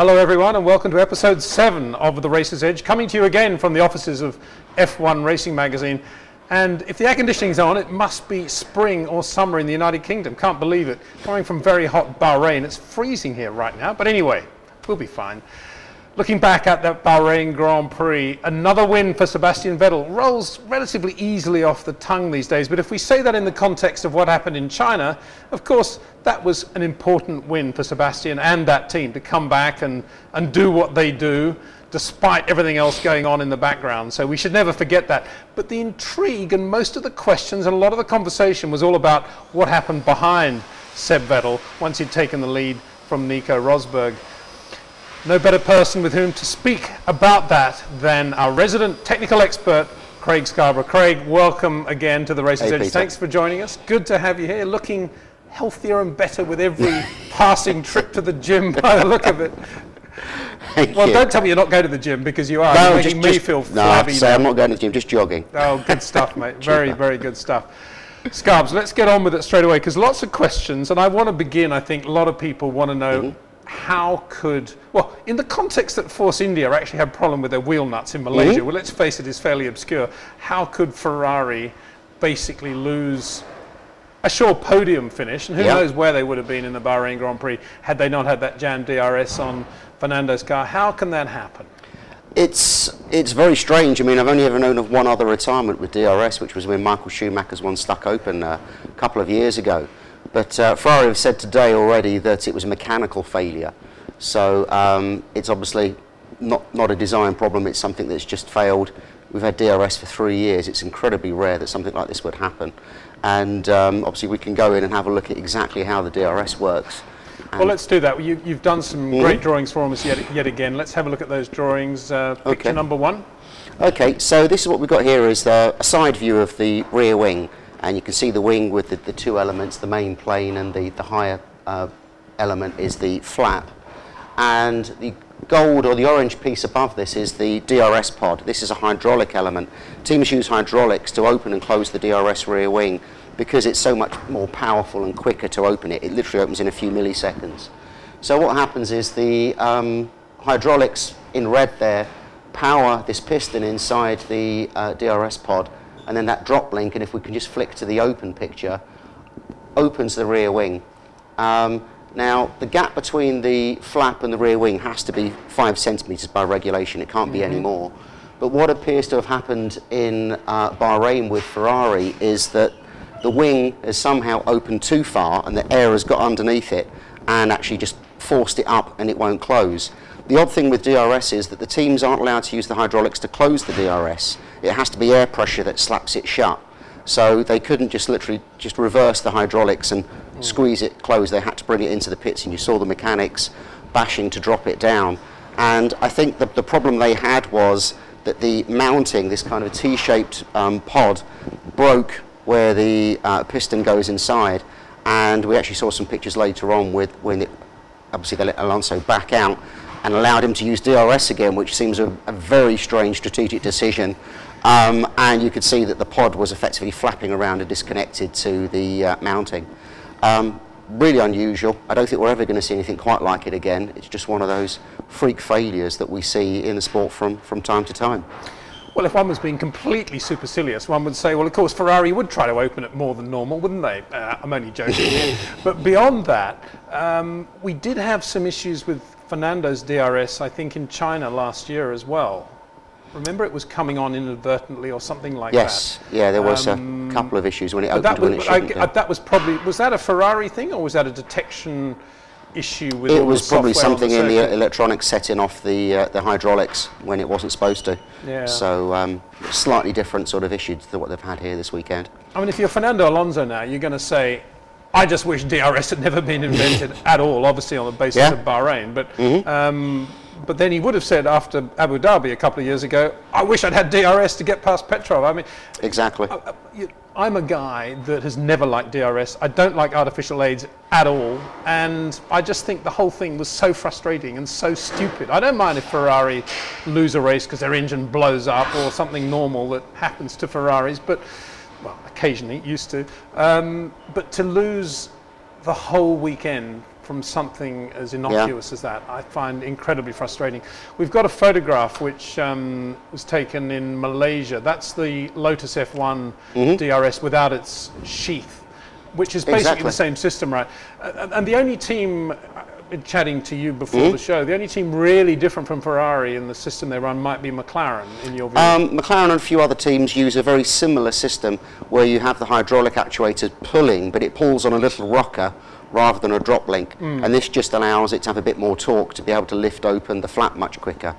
Hello everyone and welcome to episode 7 of The Racer's Edge, coming to you again from the offices of F1 Racing Magazine. And if the air conditioning's on, it must be spring or summer in the United Kingdom. Can't believe it. Coming from very hot Bahrain, it's freezing here right now, but anyway, we'll be fine. Looking back at that Bahrain Grand Prix, another win for Sebastian Vettal. Rolls relatively easily off the tongue these days, but if we say that in the context of what happened in China, of course, that was an important win for Sebastian and that team to come back and do what they do, despite everything else going on in the background. So we should never forget that. But the intrigue and most of the questions and a lot of the conversation was all about what happened behind Seb Vettal once he'd taken the lead from Nico Rosberg. No better person with whom to speak about that than our resident technical expert, Craig Scarborough. Craig, welcome again to the Racer's Edge. Thanks for joining us. Good to have you here, looking healthier and better with every passing trip to the gym by the look of it. Well, don't tell me you're not going to the gym, because you are. No, you're making me feel flabby. No, I'm not going to the gym, just jogging. Oh, good stuff, mate. Very, very good stuff. Scarbs, let's get on with it straight away, because lots of questions, and I want to begin, I think a lot of people want to know how could, well, in the context that Force India actually had a problem with their wheel nuts in Malaysia, well, let's face it, it's fairly obscure. How could Ferrari basically lose a sure podium finish, and who knows where they would have been in the Bahrain Grand Prix had they not had that jammed DRS on Fernando's car? How can that happen? It's very strange. I mean, I've only ever known of one other retirement with DRS, which was when Michael Schumacher's one stuck open a couple of years ago. But Ferrari have said today already that it was a mechanical failure. So it's obviously not a design problem, it's something that's just failed. We've had DRS for 3 years. It's incredibly rare that something like this would happen. And obviously we can go in and have a look at exactly how the DRS works. Well, let's do that. You've done some great drawings for us yet again. Let's have a look at those drawings. Picture number 1. Okay, so this is what we've got here is a side view of the rear wing. And you can see the wing with the two elements, the main plane and the higher element is the flap. And the gold or the orange piece above this is the DRS pod. This is a hydraulic element. Teams use hydraulics to open and close the DRS rear wing because it's so much more powerful and quicker to open it. It literally opens in a few milliseconds. So what happens is the hydraulics in red there power this piston inside the DRS pod, and then that drop link, and if we can just flick to the open picture, opens the rear wing. Now, the gap between the flap and the rear wing has to be 5 centimetres by regulation. It can't be any more. But what appears to have happened in Bahrain with Ferrari is that the wing has somehow opened too far and the air has got underneath it and actually just forced it up and it won't close. The odd thing with DRS is that the teams aren't allowed to use the hydraulics to close the DRS. It has to be air pressure that slaps it shut. So they couldn't just literally just reverse the hydraulics and squeeze it closed. They had to bring it into the pits, and you saw the mechanics bashing to drop it down. And I think the problem they had was that the mounting, this kind of T-shaped pod, broke where the piston goes inside. And we actually saw some pictures later on when obviously they let Alonso back out and allowed him to use DRS again, which seems a very strange strategic decision. And you could see that the pod was effectively flapping around and disconnected to the mounting. Really unusual. I don't think we're ever going to see anything quite like it again. It's just one of those freak failures that we see in the sport from time to time. Well, if one was being completely supercilious, one would say, well, of course, Ferrari would try to open it more than normal, wouldn't they? I'm only joking. But beyond that, we did have some issues with Fernando's DRS, I think, in China last year as well. Remember, it was coming on inadvertently or something like that. Yes, yeah, there was a couple of issues when it opened when it shouldn't have. That was probably, was that a Ferrari thing, or was that a detection issue with it was probably something in the electronics setting off the hydraulics when it wasn't supposed to. Yeah. So slightly different sort of issue to what they've had here this weekend. I mean, if you're Fernando Alonso now, you're going to say, I just wish DRS had never been invented at all, obviously on the basis of Bahrain. But then he would have said after Abu Dhabi a couple of years ago, I wish I'd had DRS to get past Petrov. I mean, exactly. I'm a guy that has never liked DRS. I don't like artificial aids at all. And I just think the whole thing was so frustrating and so stupid. I don't mind if Ferrari lose a race because their engine blows up or something normal that happens to Ferraris, but, well, occasionally, used to. But to lose the whole weekend from something as innocuous as that. I find incredibly frustrating. We've got a photograph which was taken in Malaysia. That's the Lotus F1 DRS without its sheath, which is basically the same system, right? And the only team, chatting to you before the show, the only team really different from Ferrari in the system they run might be McLaren, in your view. McLaren and a few other teams use a very similar system where you have the hydraulic actuator pulling, but it pulls on a little rocker rather than a drop link, and this just allows it to have a bit more torque to be able to lift open the flap much quicker.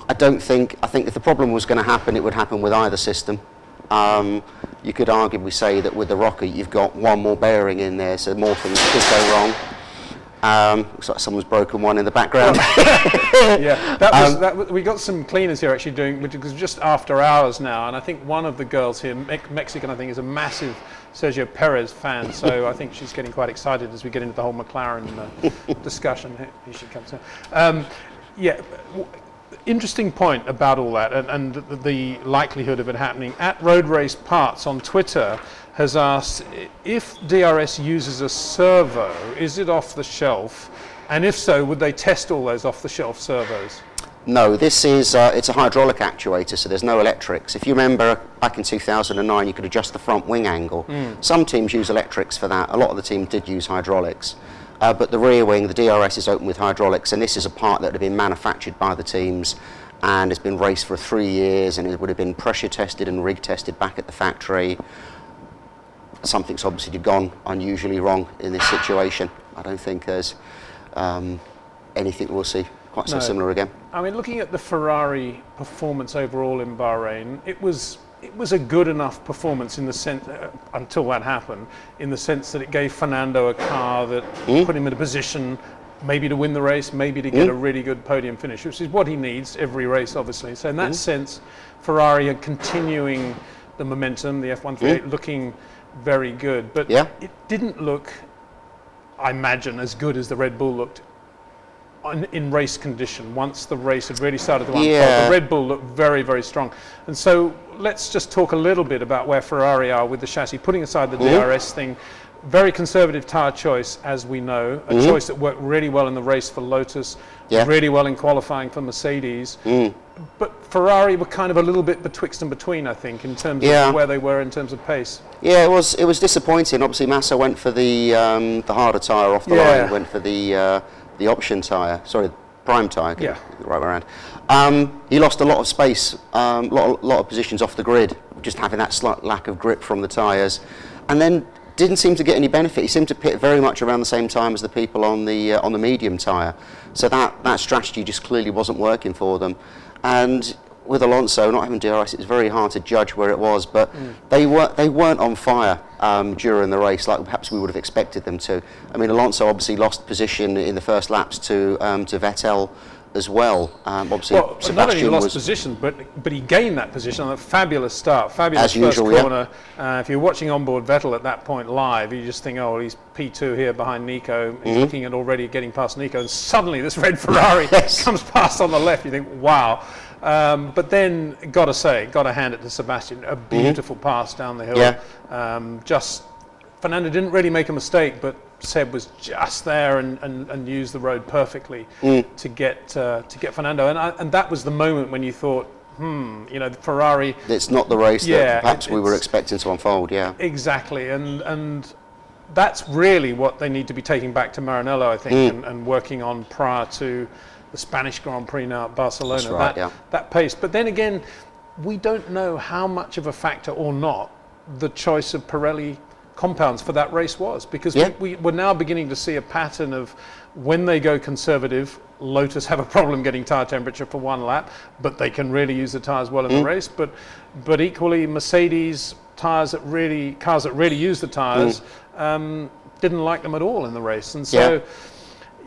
I think if the problem was going to happen, it would happen with either system. You could arguably say that with the rocker you've got one more bearing in there, so more things could go wrong. Looks like someone's broken one in the background. Yeah, we got some cleaners here actually doing, which was just after hours now, and I think one of the girls here, Mexican I think, is a massive Sergio Perez fan, so I think she's getting quite excited as we get into the whole McLaren discussion. Here she comes in. Interesting point about all that and the likelihood of it happening. At Road Race Parts on Twitter has asked if DRS uses a servo, is it off the shelf? And if so, would they test all those off the shelf servos? No, this is it's a hydraulic actuator, so there's no electrics. If you remember back in 2009, you could adjust the front wing angle. Some teams use electrics for that. A lot of the teams did use hydraulics. But the rear wing, the DRS is open with hydraulics, and this is a part that had been manufactured by the teams and has been raced for 3 years, and it would have been pressure tested and rig tested back at the factory. Something's obviously gone unusually wrong in this situation. I don't think there's anything we'll see quite so similar again. I mean, looking at the Ferrari performance overall in Bahrain, it was a good enough performance in the sense, until that happened, in the sense that it gave Fernando a car that put him in a position maybe to win the race, maybe to get a really good podium finish, which is what he needs every race, obviously. So in that sense, Ferrari are continuing the momentum, the F138 looking very good. But it didn't look, I imagine, as good as the Red Bull looked in race condition. Once the race had really started to unfold, the Red Bull looked very, very strong. And so let's just talk a little bit about where Ferrari are with the chassis, putting aside the DRS thing. Very conservative tyre choice, as we know, a choice that worked really well in the race for Lotus, really well in qualifying for Mercedes. But Ferrari were kind of a little bit betwixt and between, I think, in terms of where they were in terms of pace. Yeah, it was disappointing. Obviously, Massa went for the harder tyre off the line, went for the option tyre, sorry, prime tyre, the right way around. He lost a lot of space, a lot of positions off the grid, just having that slight lack of grip from the tyres, and then didn't seem to get any benefit. He seemed to pit very much around the same time as the people on the medium tyre, so that strategy just clearly wasn't working for them. And with Alonso not having DRS, it's very hard to judge where it was, but they weren't on fire during the race like perhaps we would have expected them to. I mean, Alonso obviously lost position in the first laps to Vettal as well. Obviously, well, Sebastian not only lost position, but he gained that position on a fabulous start, fabulous as first usual, corner. If you're watching onboard Vettel at that point live, you just think, oh, well, he's P2 here behind Nico. He's looking at already getting past Nico, and suddenly this red Ferrari comes past on the left. You think, wow. But then, got to hand it to Sebastian. A beautiful pass down the hill. Just Fernando didn't really make a mistake, but Seb was just there and used the road perfectly to get Fernando. And that was the moment when you thought, you know, Ferrari. It's not the race that perhaps we were expecting to unfold. Yeah. Exactly, and that's really what they need to be taking back to Maranello, I think, and working on prior to the Spanish Grand Prix now at Barcelona. That's right, that pace. But then again, we don't know how much of a factor or not the choice of Pirelli compounds for that race was, because we're now beginning to see a pattern of when they go conservative, Lotus have a problem getting tyre temperature for one lap, but they can really use the tyres well in the race. But equally, Mercedes cars that really use the tyres didn't like them at all in the race, and so.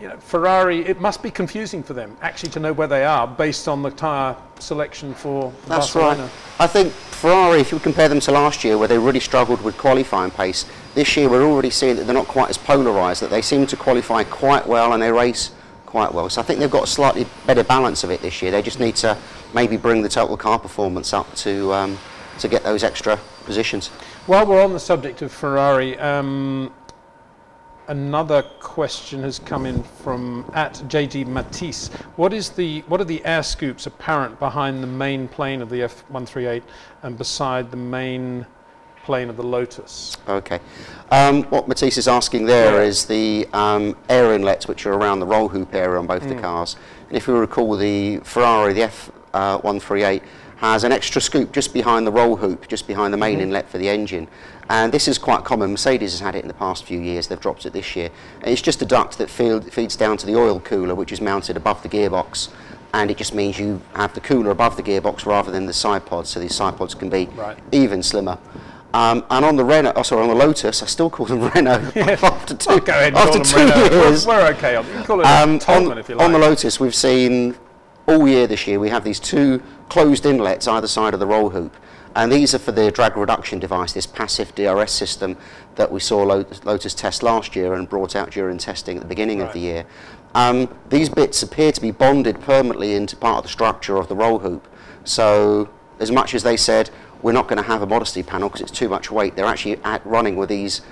You know, Ferrari, it must be confusing for them actually to know where they are based on the tyre selection for Barcelona. Right. I think Ferrari, if you compare them to last year where they really struggled with qualifying pace, this year we're already seeing that they're not quite as polarised, that they seem to qualify quite well and they race quite well. So I think they've got a slightly better balance of it this year. They just need to maybe bring the total car performance up to get those extra positions. While we're on the subject of Ferrari, Another question has come in from @JD Matisse. What are the air scoops apparent behind the main plane of the F138 and beside the main plane of the Lotus? Okay. What Matisse is asking there is the air inlets which are around the roll hoop area on both the cars. And if you recall, the Ferrari, the F138, has an extra scoop just behind the roll hoop, just behind the main inlet for the engine. And this is quite common. Mercedes has had it in the past few years. They've dropped it this year. And it's just a duct that feeds down to the oil cooler, which is mounted above the gearbox. And it just means you have the cooler above the gearbox rather than the side pods, so these side pods can be even slimmer. And on the on the Lotus, I still call them Renault after two, years. We're okay. You can call it Tolman if you like. On the Lotus, we've seen all year this year, we have these two closed inlets either side of the roll hoop. And these are for the drag reduction device, this passive DRS system that we saw Lotus test last year and brought out during testing at the beginning of the year. These bits appear to be bonded permanently into part of the structure of the roll hoop. So as much as they said, we're not going to have a modesty panel because it's too much weight, they're actually running with these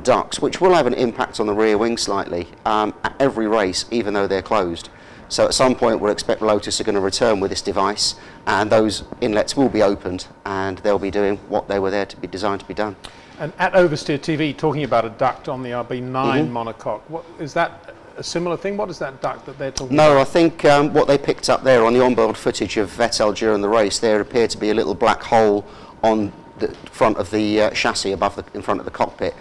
ducts, which will have an impact on the rear wing slightly at every race, even though they're closed. So at some point we'll expect Lotus are going to return with this device, and those inlets will be opened and they'll be doing what they were there to be designed to be done. And at Oversteer TV, talking about a duct on the RB9 monocoque, is that a similar thing? What is that duct that they're talking about? No, I think what they picked up there on the onboard footage of Vettal during the race, there appeared to be a little black hole on the front of the chassis in front of the cockpit.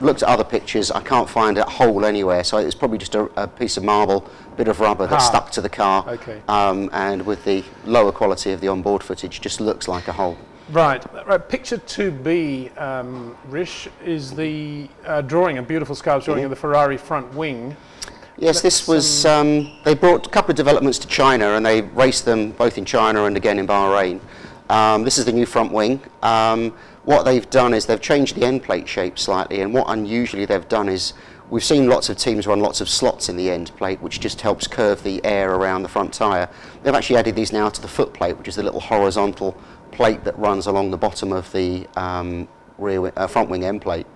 Looked at other pictures, I can't find a hole anywhere, so it's probably just a piece of marble, bit of rubber that's stuck to the car, and with the lower quality of the onboard footage, just looks like a hole. Right. Picture 2B, Rish, is the drawing, a beautiful Scarborough drawing of the Ferrari front wing. Yes, this was, they brought a couple of developments to China and they raced them both in China and again in Bahrain. This is the new front wing. What they've done is they've changed the end plate shape slightly, and what unusually they've done is we've seen lots of teams run lots of slots in the end plate, which just helps curve the air around the front tyre. They've actually added these now to the foot plate, which is the little horizontal plate that runs along the bottom of the front wing end plate.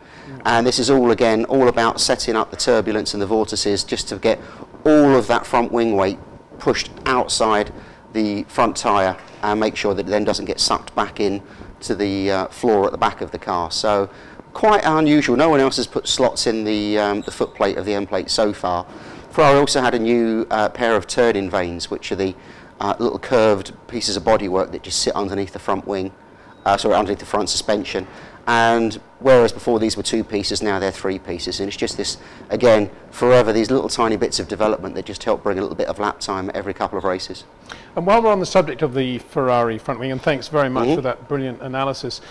And this is all about setting up the turbulence and the vortices just to get all of that front wing weight pushed outside the front tyre and make sure that it then doesn't get sucked back in to the floor at the back of the car. So quite unusual. No one else has put slots in the foot plate of the end plate so far. Ferrari also had a new pair of turn-in vanes, which are the little curved pieces of bodywork that just sit underneath the front wing, underneath the front suspension. And whereas before these were two pieces, now they're three pieces. And it's just this, again, forever, these little tiny bits of development that just help bring a little bit of lap time every couple of races. And while we're on the subject of the Ferrari front wing, and thanks very much for that brilliant analysis,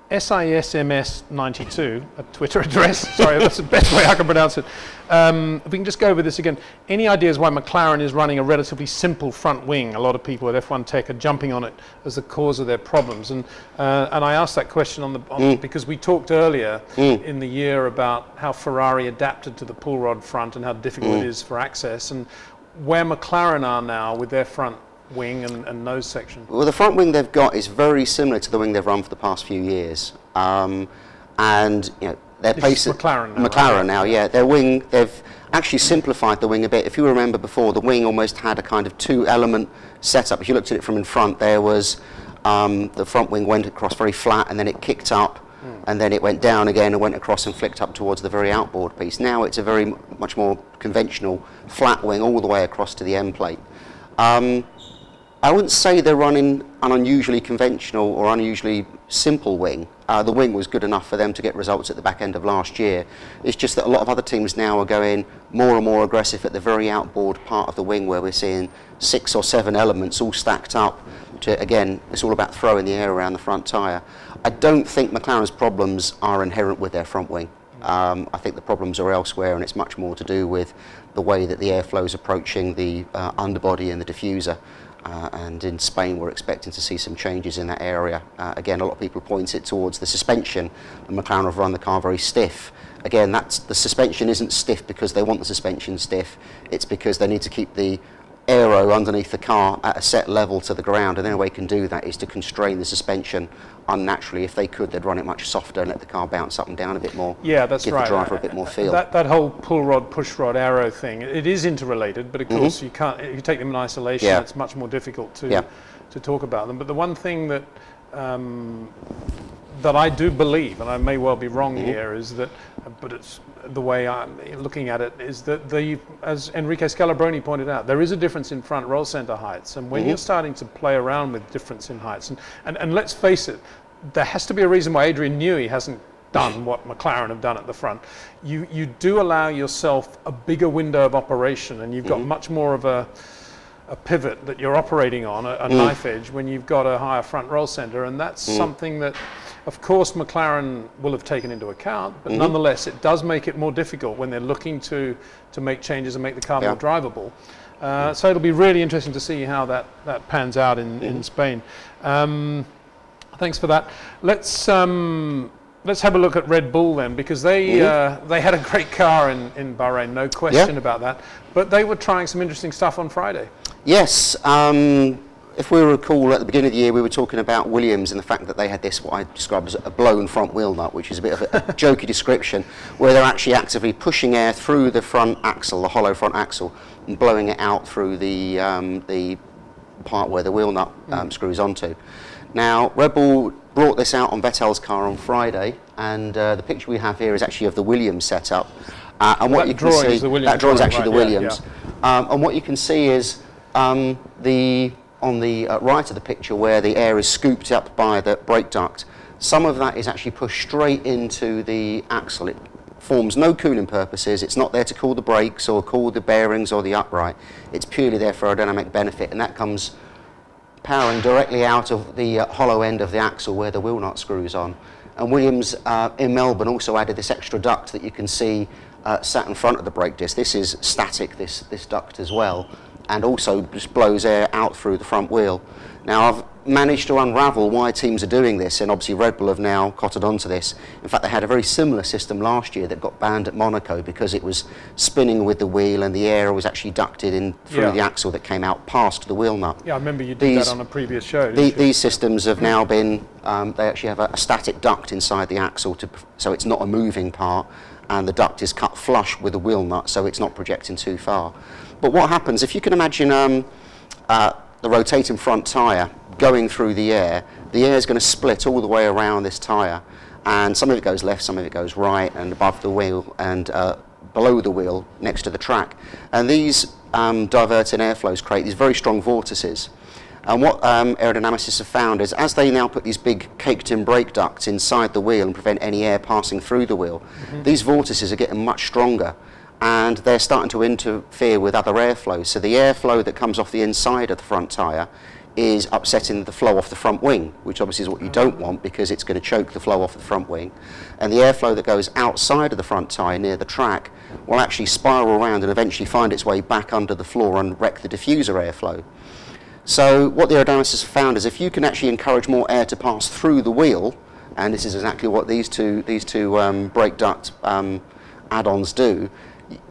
SISMS92, a Twitter address, sorry, that's the best way I can pronounce it. If we can just go over this again, any ideas why McLaren is running a relatively simple front wing? A lot of people at F1 Tech are jumping on it as the cause of their problems. And I asked that question because we talked earlier in the year about how Ferrari adapted to the pull rod front and how difficult it is for access, and where McLaren are now with their front wing and nose section. Well, the front wing they've got is very similar to the wing they've run for the past few years, and you know their pace. McLaren now, yeah. Their wing, they've actually simplified the wing a bit. If you remember before, the wing almost had a kind of two-element setup. If you looked at it from in front, there was the front wing went across very flat, and then it kicked up, and then it went down again and went across and flicked up towards the very outboard piece. Now it's a very much more conventional flat wing all the way across to the end plate. I wouldn't say they're running an unusually conventional or unusually simple wing. The wing was good enough for them to get results at the back end of last year. It's just that a lot of other teams now are going more and more aggressive at the very outboard part of the wing, where we're seeing 6 or 7 elements all stacked up. Again, it's all about throwing the air around the front tyre. I don't think McLaren's problems are inherent with their front wing. I think the problems are elsewhere, and it's much more to do with the way that the airflow is approaching the underbody and the diffuser. And in Spain we're expecting to see some changes in that area. Again, a lot of people point it towards the suspension, and McLaren have run the car very stiff. Again, the suspension isn't stiff because they want the suspension stiff, it's because they need to keep the aero underneath the car at a set level to the ground, and the only way you can do that is to constrain the suspension unnaturally. If they could, they'd run it much softer and let the car bounce up and down a bit more. Yeah, that's give right. the driver a bit more feel. That whole pull rod, push rod, arrow thing, it is interrelated, but of course you can't. If you take them in isolation, it's much more difficult to talk about them. But the one thing that that I do believe, and I may well be wrong here, is that, but it's the way I'm looking at it, is that as Enrique Scalabroni pointed out, there is a difference in front roll center heights, and when you're starting to play around with difference in heights, and let's face it, there has to be a reason why Adrian Newey hasn't done what McLaren have done at the front. You do allow yourself a bigger window of operation, and you've got much more of a pivot that you're operating on, a knife edge, when you've got a higher front roll center, and that's something that, of course, McLaren will have taken into account, but nonetheless, it does make it more difficult when they're looking to make changes and make the car more drivable. So it'll be really interesting to see how that pans out in Spain. Thanks for that. Let's have a look at Red Bull then, because they had a great car in Bahrain, no question about that. But they were trying some interesting stuff on Friday. Yes. If we recall, at the beginning of the year, we were talking about Williams and the fact that they had this, what I describe as a blown front wheel nut, which is a bit of a jokey description, where they're actually actively pushing air through the front axle, the hollow front axle, and blowing it out through the part where the wheel nut screws onto. Now, Red Bull brought this out on Vettal's car on Friday, and the picture we have here is actually of the Williams setup. And what you can see, that drawing is actually the Williams. And what you can see is on the right of the picture, where the air is scooped up by the brake duct, some of that is actually pushed straight into the axle. It forms no cooling purposes. It's not there to cool the brakes or cool the bearings or the upright. It's purely there for aerodynamic benefit, and that comes powering directly out of the hollow end of the axle where the wheel nut screws on. And Williams in Melbourne also added this extra duct that you can see sat in front of the brake disc. This is static, this duct as well, and also just blows air out through the front wheel. Now, I've managed to unravel why teams are doing this, and obviously Red Bull have now cottoned onto this. In fact, they had a very similar system last year that got banned at Monaco because it was spinning with the wheel and the air was actually ducted in through the axle that came out past the wheel nut. Yeah, I remember you did that on a previous show. These systems have now been, they actually have a static duct inside the axle, so it's not a moving part, and the duct is cut flush with the wheel nut, so it's not projecting too far. But what happens, if you can imagine the rotating front tyre going through the air is going to split all the way around this tyre, and some of it goes left, some of it goes right, and above the wheel and below the wheel next to the track. And these diverting airflows create these very strong vortices. And what aerodynamicists have found is, as they now put these big caked-in brake ducts inside the wheel and prevent any air passing through the wheel, these vortices are getting much stronger, and they're starting to interfere with other airflows. So the airflow that comes off the inside of the front tyre is upsetting the flow off the front wing, which obviously is what you don't want because it's going to choke the flow off the front wing. And the airflow that goes outside of the front tyre near the track will actually spiral around and eventually find its way back under the floor and wreck the diffuser airflow. So what the aerodynamicists have found is, if you can actually encourage more air to pass through the wheel, and this is exactly what these two brake duct add-ons do,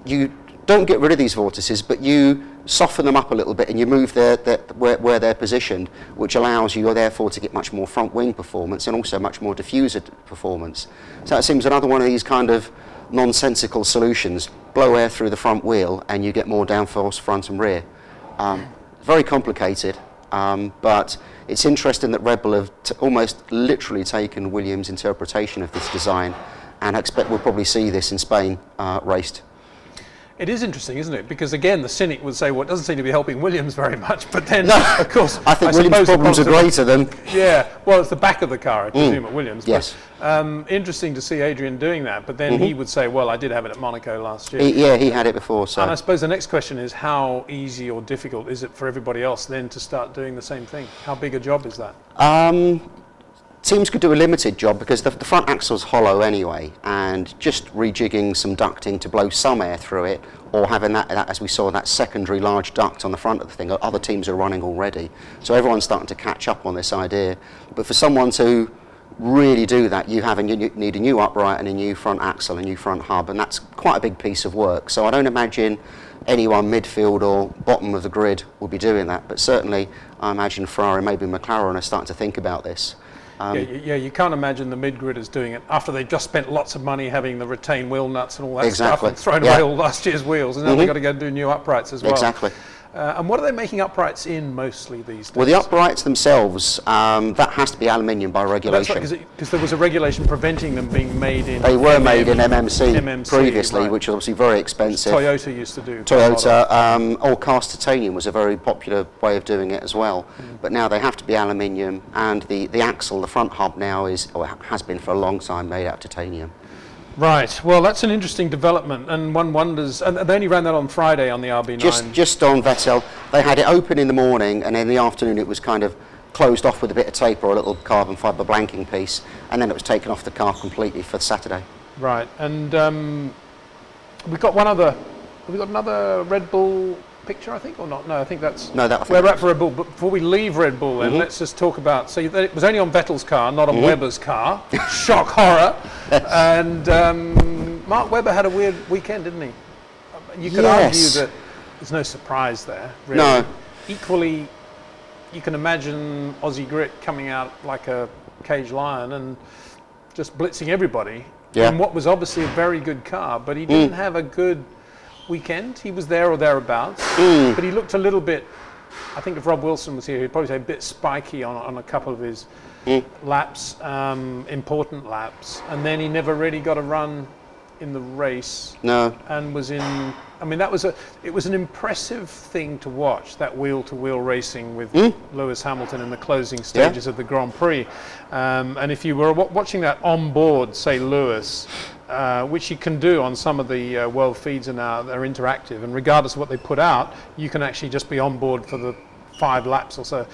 you don't get rid of these vortices, but you soften them up a little bit and you move where they're positioned, which allows you therefore to get much more front wing performance and also much more diffuser performance. So that seems another one of these kind of nonsensical solutions. Blow air through the front wheel and you get more downforce front and rear. Very complicated, but it's interesting that Red Bull have almost literally taken Williams' interpretation of this design, and I expect we'll probably see this in Spain raced. It is interesting, isn't it? Because again, the cynic would say, well, it doesn't seem to be helping Williams very much. But then, of course, I think Williams' problems are greater than... Yeah, well, it's the back of the car, I presume, at Williams. Yes. But, interesting to see Adrian doing that. But then he would say, well, I did have it at Monaco last year. He had it before. So. And I suppose the next question is, how easy or difficult is it for everybody else then to start doing the same thing? How big a job is that? Teams could do a limited job because the front axle's hollow anyway, and just rejigging some ducting to blow some air through it, or having that, as we saw, that secondary large duct on the front of the thing, other teams are running already. So everyone's starting to catch up on this idea. But for someone to really do that, you need a new upright and a new front axle, a new front hub, and that's quite a big piece of work. So I don't imagine anyone midfield or bottom of the grid will be doing that, but certainly I imagine Ferrari, maybe McLaren are starting to think about this. You can't imagine the mid-gridders doing it after they've just spent lots of money having the retained wheel nuts and all that stuff and thrown away all last year's wheels, and now they've got to go do new uprights as well. Exactly. And what are they making uprights in mostly these days? Well, the uprights themselves, that has to be aluminium by regulation. That's right, because there was a regulation preventing them being made in... They were made in MMC previously, right, which is obviously very expensive. Toyota used to do. Toyota, or cast titanium was a very popular way of doing it as well. But now they have to be aluminium, and the axle, the front hub now is, or has been for a long time, made out of titanium. Right, well that's an interesting development, and one wonders, and they only ran that on Friday on the RB9. Just on Vettal. They had it open in the morning, and in the afternoon it was kind of closed off with a bit of tape or a little carbon fibre blanking piece, and then it was taken off the car completely for Saturday. Right, and we've got another Red Bull picture, I think, or not? No, I think that's... No, that... We're at for Red Bull, but before we leave Red Bull, then let's just talk about... So it was only on Vettel's car, not on Webber's car. Shock horror. And Mark Webber had a weird weekend, didn't he? You could argue that there's no surprise there, really. No. Equally, you can imagine Aussie Grit coming out like a caged lion and just blitzing everybody. Yeah. And what was obviously a very good car, but he didn't have a good weekend. He was there or thereabouts, but he looked a little bit, I think if Rob Wilson was here, he'd probably say a bit spiky on a couple of his laps, important laps, and then he never really got a run in the race. No. And was in, I mean, it was an impressive thing to watch, that wheel-to-wheel racing with Lewis Hamilton in the closing stages of the Grand Prix. And if you were watching that on board, say Lewis, which you can do on some of the world feeds now, they're interactive, and regardless of what they put out, you can actually just be on board for the 5 laps or so.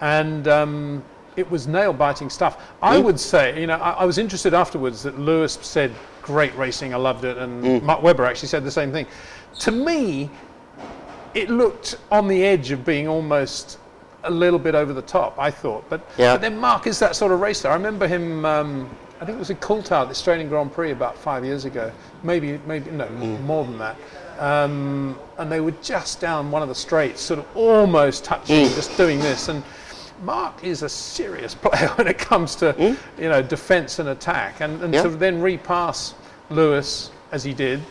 And it was nail-biting stuff. I would say, you know, I was interested afterwards that Lewis said, great racing, I loved it, and Mark Webber actually said the same thing. To me, it looked on the edge of being almost a little bit over the top, I thought. But then Mark is that sort of racer. I remember him, I think it was in Coulthard at the Australian Grand Prix about 5 years ago, maybe no, more than that. And they were just down one of the straights, sort of almost touching, just doing this. And Mark is a serious player when it comes to you know, defence and attack, and to then repass Lewis as he did,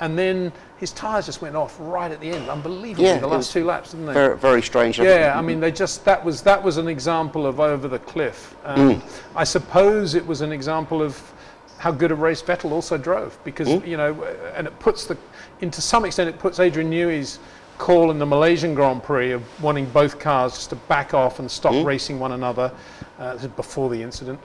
and then his tyres just went off right at the end, unbelievably, the last 2 laps, didn't they? Very, very strange. Yeah, I mean, that was an example of over the cliff. I suppose it was an example of how good a race Vettel also drove, because you know, and it puts to some extent it puts Adrian Newey's call in the Malaysian Grand Prix of wanting both cars just to back off and stop racing one another before the incident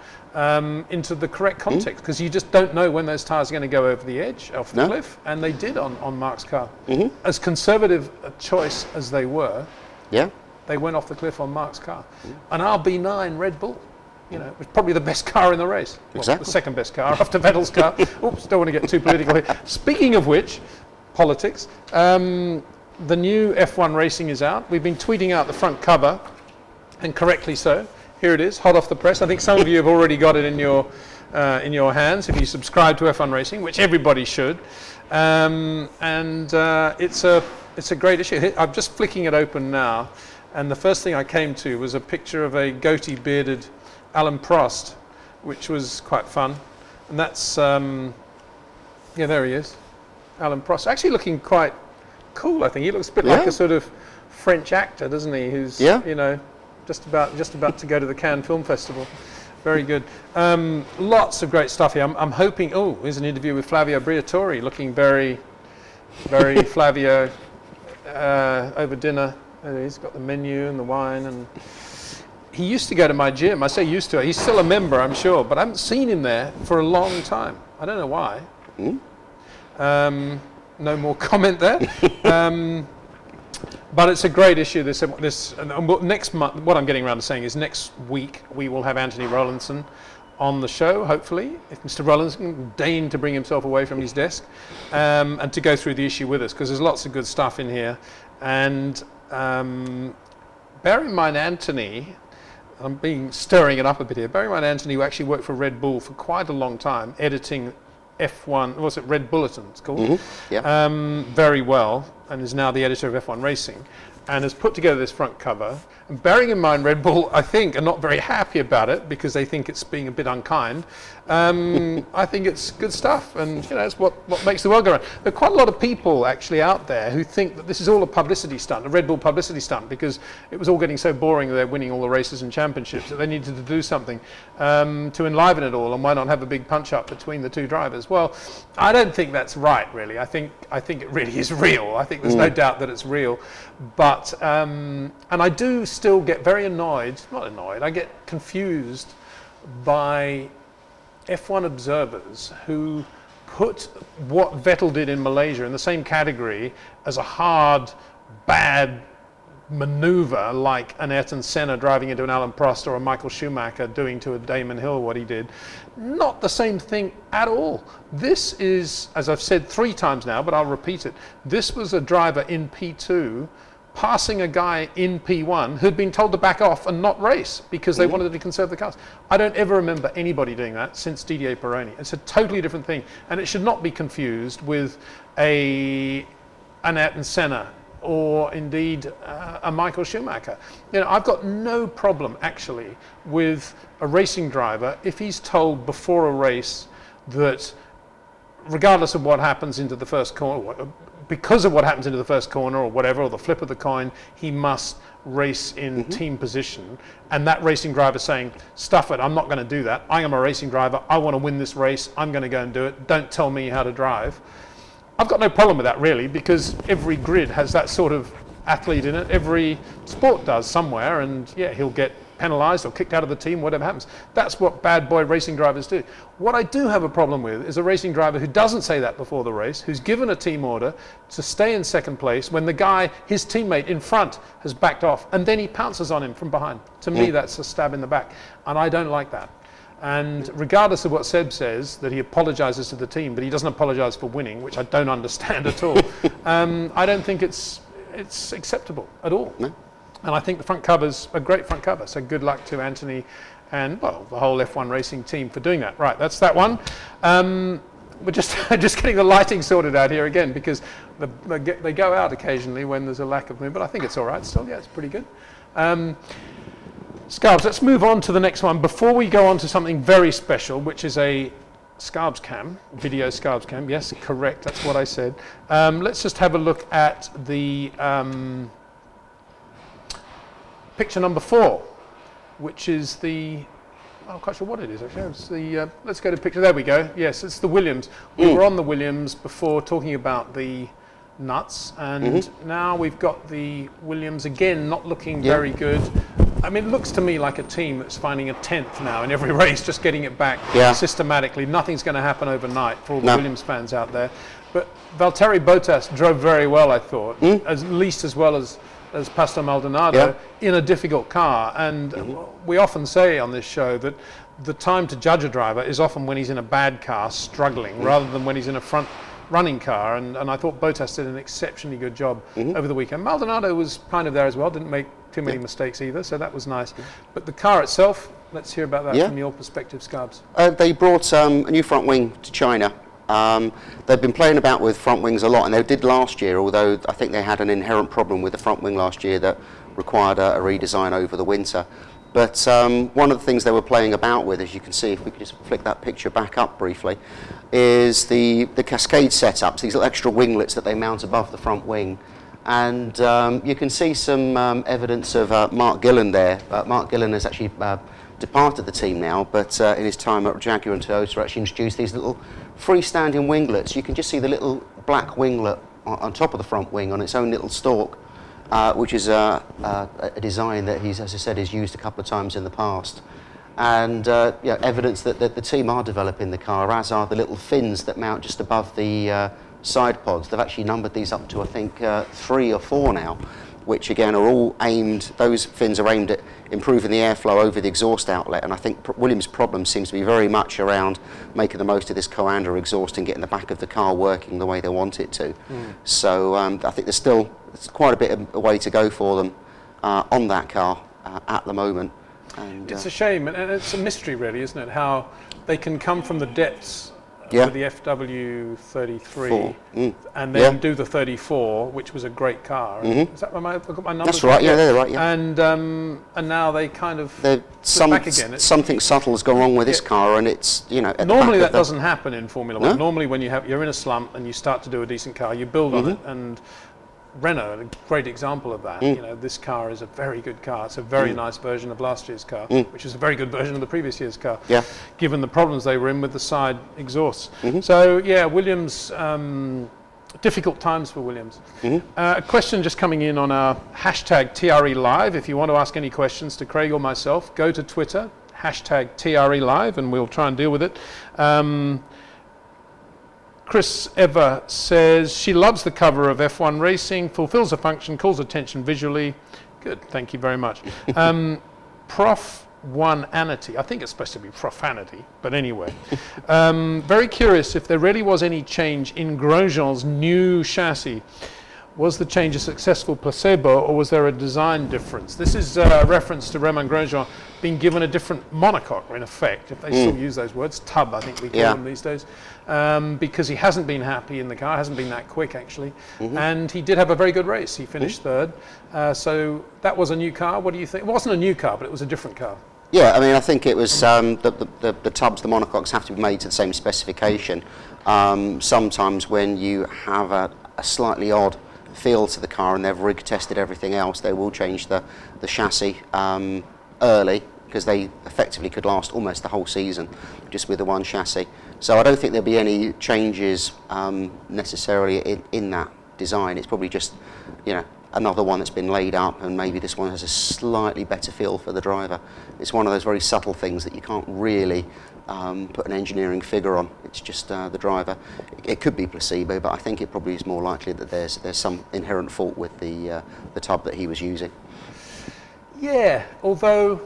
into the correct context, because you just don't know when those tyres are going to go over the edge, off the cliff, and they did on Mark's car. As conservative a choice as they were, they went off the cliff on Mark's car. An RB9 Red Bull, you know, was probably the best car in the race. Well, the second best car after Vettel's car. Oops, don't want to get too political here. Speaking of which, politics, the new F1 Racing is out. We've been tweeting out the front cover, and correctly so. Here it is, hot off the press. I think some of you have already got it in your hands if you subscribe to F1 Racing, which everybody should. It's a great issue. I'm just flicking it open now, and the first thing I came to was a picture of a goatee bearded Alan Prost, which was quite fun. And that's yeah, there he is, Alan Prost. Actually looking quite cool, I think. He looks a bit like a sort of French actor, doesn't he? Who's you know, just about to go to the Cannes Film Festival. Very good. Lots of great stuff here. I'm hoping. Oh, here's an interview with Flavio Briatore, looking very, very Flavio over dinner. He's got the menu and the wine, and he used to go to my gym. I say used to. He's still a member, I'm sure, but I haven't seen him there for a long time. I don't know why. No more comment there. But it's a great issue. Next month, what I'm getting around to saying is next week we will have Anthony Rowlandson on the show, hopefully, if Mr. Rowlandson can deign to bring himself away from his desk, and to go through the issue with us, because there's lots of good stuff in here. And bear in mind, Anthony, I'm stirring it up a bit here. Bear in mind, Anthony, who actually worked for Red Bull for quite a long time, editing F1, was it Red Bulletin, it's called? Mm-hmm. Yeah. Very well, and is now the editor of F1 Racing, and has put together this front cover. And bearing in mind, Red Bull, I think, are not very happy about it because they think it's being a bit unkind. I think it's good stuff, and you know, it's what makes the world go round. There are quite a lot of people actually out there who think that this is all a publicity stunt, a Red Bull publicity stunt, because it was all getting so boring that they're winning all the races and championships that they needed to do something to enliven it all, and why not have a big punch-up between the two drivers? Well, I don't think that's right, really. I think it really is real. I think there's no doubt that it's real, but and I do still get very annoyed, not annoyed, I get confused by F1 observers who put what Vettal did in Malaysia in the same category as a hard, bad maneuver like an Ayrton Senna driving into an Alain Prost or a Michael Schumacher doing to a Damon Hill what he did. Not the same thing at all. This is, as I've said 3 times now, but I'll repeat it, this was a driver in P2 passing a guy in P1 who'd been told to back off and not race because they wanted to conserve the cars. I don't ever remember anybody doing that since Didier Pironi. It's a totally different thing, and it should not be confused with an Ayrton Senna or indeed a Michael Schumacher. You know, I've got no problem actually with a racing driver if he's told before a race that regardless of what happens into the first corner, because of what happens into the first corner or whatever, or the flip of the coin, he must race in team position. And that racing driver saying, stuff it, I'm not going to do that. I am a racing driver. I want to win this race. I'm going to go and do it. Don't tell me how to drive. I've got no problem with that, really, because every grid has that sort of athlete in it. Every sport does somewhere, and yeah, he'll get penalised or kicked out of the team, whatever happens. That's what bad boy racing drivers do. What I do have a problem with is a racing driver who doesn't say that before the race, who's given a team order to stay in second place when the guy, his teammate in front, has backed off, and then he pounces on him from behind. To me, that's a stab in the back, and I don't like that. And regardless of what Seb says, that he apologises to the team, but he doesn't apologise for winning, which I don't understand at all, I don't think it's acceptable at all. No. And I think the front cover's a great front cover, so good luck to Anthony and, well, the whole F1 racing team for doing that. Right, that's that one. We're just getting the lighting sorted out here again, because they go out occasionally when there's a lack of movement, but I think it's all right still. Yeah, it's pretty good. Scarbs, let's move on to the next one. Before we go on to something very special, which is a Scarbs cam, video Scarbs cam. Yes, correct, that's what I said. Let's just have a look at the picture number 4, which is the, I'm not quite sure what it is actually. It's the, let's go to picture, there we go. Yes, it's the Williams. We were on the Williams before talking about the nuts, and now we've got the Williams again not looking very good. I mean, it looks to me like a team that's finding a 10th now in every race, just getting it back systematically. Nothing's going to happen overnight for all the Williams fans out there. But Valtteri Bottas drove very well, I thought, at least as well as Pastor Maldonado in a difficult car. And we often say on this show that the time to judge a driver is often when he's in a bad car struggling rather than when he's in a front running car, and I thought Bottas did an exceptionally good job over the weekend. Maldonado was kind of there as well, didn't make too many mistakes either, so that was nice. But the car itself, let's hear about that from your perspective, Scarbs. They brought a new front wing to China. They've been playing about with front wings a lot, and they did last year, although I think they had an inherent problem with the front wing last year that required a redesign over the winter. But one of the things they were playing about with, as you can see, if we could just flick that picture back up briefly, is the cascade setups, these little extra winglets that they mount above the front wing. And you can see some evidence of Mark Gillen there. Mark Gillen has actually departed the team now, but in his time at Jaguar and Toyota actually introduced these little freestanding winglets. You can just see the little black winglet on top of the front wing on its own little stalk, which is a design that he's, as I said, has used a couple of times in the past. And evidence that the team are developing the car, as are the little fins that mount just above the side pods. They've actually numbered these up to, I think, 3 or 4 now, which again are all aimed, those fins are aimed at improving the airflow over the exhaust outlet. And I think Williams' problem seems to be very much around making the most of this Coanda exhaust and getting the back of the car working the way they want it to. So I think there's still quite a bit of a way to go for them on that car at the moment. And, it's a shame, and it's a mystery really, isn't it, how they can come from the depths with the FW33 and then do the 34, which was a great car. Is that right? I've got my numbers. That's right, yeah, they're right, yeah. And now they kind of back again. Something subtle has gone wrong with this car, and it's, you know... Normally that doesn't happen in Formula One. Normally when you're in a slump and you start to do a decent car, you build on it, and Renault, a great example of that. You know, this car is a very good car. It's a very nice version of last year's car, which is a very good version of the previous year's car, given the problems they were in with the side exhausts. So, yeah, Williams, difficult times for Williams. A question just coming in on our hashtag TRE Live. If you want to ask any questions to Craig or myself, go to Twitter, hashtag TRE Live, and we'll try and deal with it. Chris Eva says she loves the cover of F1 Racing, fulfills a function, calls attention visually. Good, thank you very much. Prof1anity, I think it's supposed to be profanity, but anyway. Very curious if there really was any change in Grosjean's new chassis. Was the change a successful placebo, or was there a design difference? This is a reference to Romain Grosjean being given a different monocoque, in effect, if they still use those words, tub, I think we call them these days, because he hasn't been happy in the car, hasn't been that quick, actually, and he did have a very good race. He finished third, so that was a new car. What do you think? It wasn't a new car, but it was a different car. Yeah, I mean, I think it was the tubs, the monocoques have to be made to the same specification. Sometimes when you have a slightly odd feel to the car and they've rig tested everything else, they will change the chassis early, because they effectively could last almost the whole season just with the one chassis. So I don't think there'll be any changes necessarily in that design. It's probably just, you know, another one that's been laid up, and maybe this one has a slightly better feel for the driver. It's one of those very subtle things that you can't really put an engineering figure on. It's just the driver. It could be placebo, but I think it probably is more likely that there's some inherent fault with the tub that he was using. Yeah, although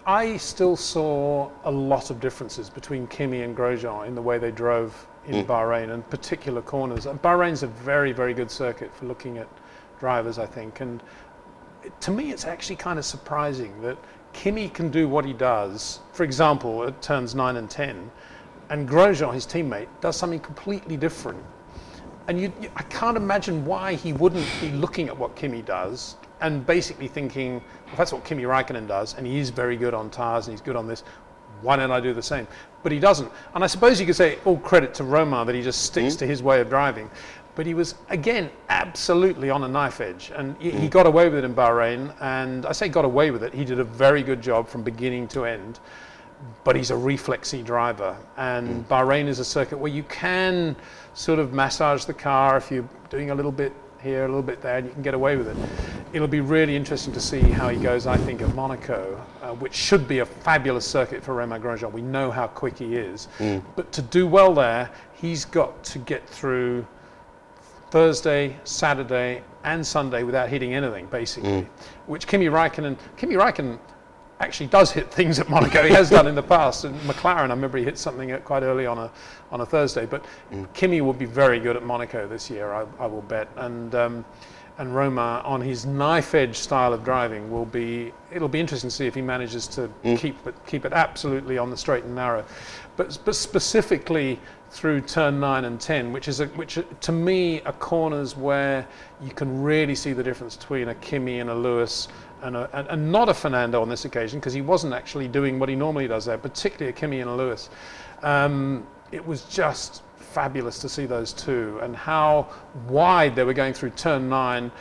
I still saw a lot of differences between Kimi and Grosjean in the way they drove in Bahrain, and particular corners. Bahrain's a very, very good circuit for looking at drivers, I think, and to me it's actually kind of surprising that Kimi can do what he does, for example, at turns 9 and 10, and Grosjean, his teammate, does something completely different. And I can't imagine why he wouldn't be looking at what Kimi does and basically thinking, well, that's what Kimi Raikkonen does, and he is very good on tyres and he's good on this, why don't I do the same? But he doesn't. And I suppose you could say all credit to Romain that he just sticks to his way of driving. But he was, again, absolutely on a knife edge. And he got away with it in Bahrain. And I say got away with it. He did a very good job from beginning to end. But he's a reflexy driver. And Bahrain is a circuit where you can sort of massage the car if you're doing a little bit here, a little bit there, and you can get away with it. It'll be really interesting to see how he goes, I think, at Monaco, which should be a fabulous circuit for Romain Grosjean. We know how quick he is. But to do well there, he's got to get through Thursday, Saturday, and Sunday without hitting anything, basically, which Kimi Raikkonen actually does hit things at Monaco. He has done in the past. And McLaren, I remember he hit something quite early on a Thursday. But Kimi will be very good at Monaco this year, I will bet. And Romain, on his knife-edge style of driving, it'll be interesting to see if he manages to keep it absolutely on the straight and narrow. But specifically through turn 9 and 10, which to me are corners where you can really see the difference between a Kimi and a Lewis, and not a Fernando on this occasion, because he wasn't actually doing what he normally does there, particularly a Kimi and a Lewis. It was just fabulous to see those two, and how wide they were going through turn 9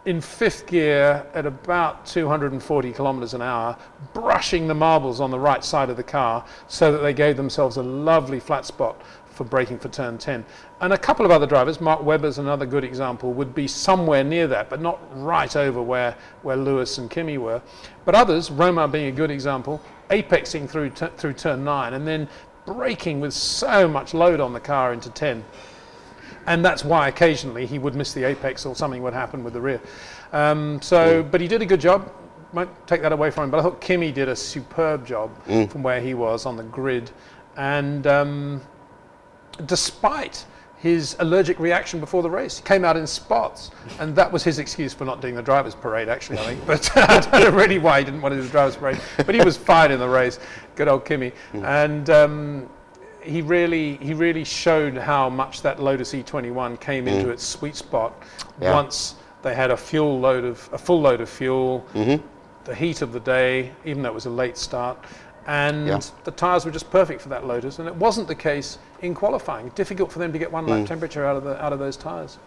in 5th gear at about 240 kilometers an hour, brushing the marbles on the right side of the car so that they gave themselves a lovely flat spot for braking for turn 10. And a couple of other drivers, Mark Webber's another good example, would be somewhere near that, but not right over where Lewis and Kimi were. But others, Romain being a good example, apexing through turn 9 and then braking with so much load on the car into 10. And that's why occasionally he would miss the apex or something would happen with the rear. But he did a good job. Won't take that away from him. But I thought Kimi did a superb job from where he was on the grid. And despite his allergic reaction before the race. He came out in spots, and that was his excuse for not doing the driver's parade, actually, I think. But I don't know really why he didn't want to do the driver's parade. But he was fine in the race. Good old Kimi. And he really showed how much that Lotus E21 came into its sweet spot once they had a full load of fuel, the heat of the day, even though it was a late start. And the tyres were just perfect for that Lotus, and it wasn't the case in qualifying. Difficult for them to get one lap temperature out of those tyres.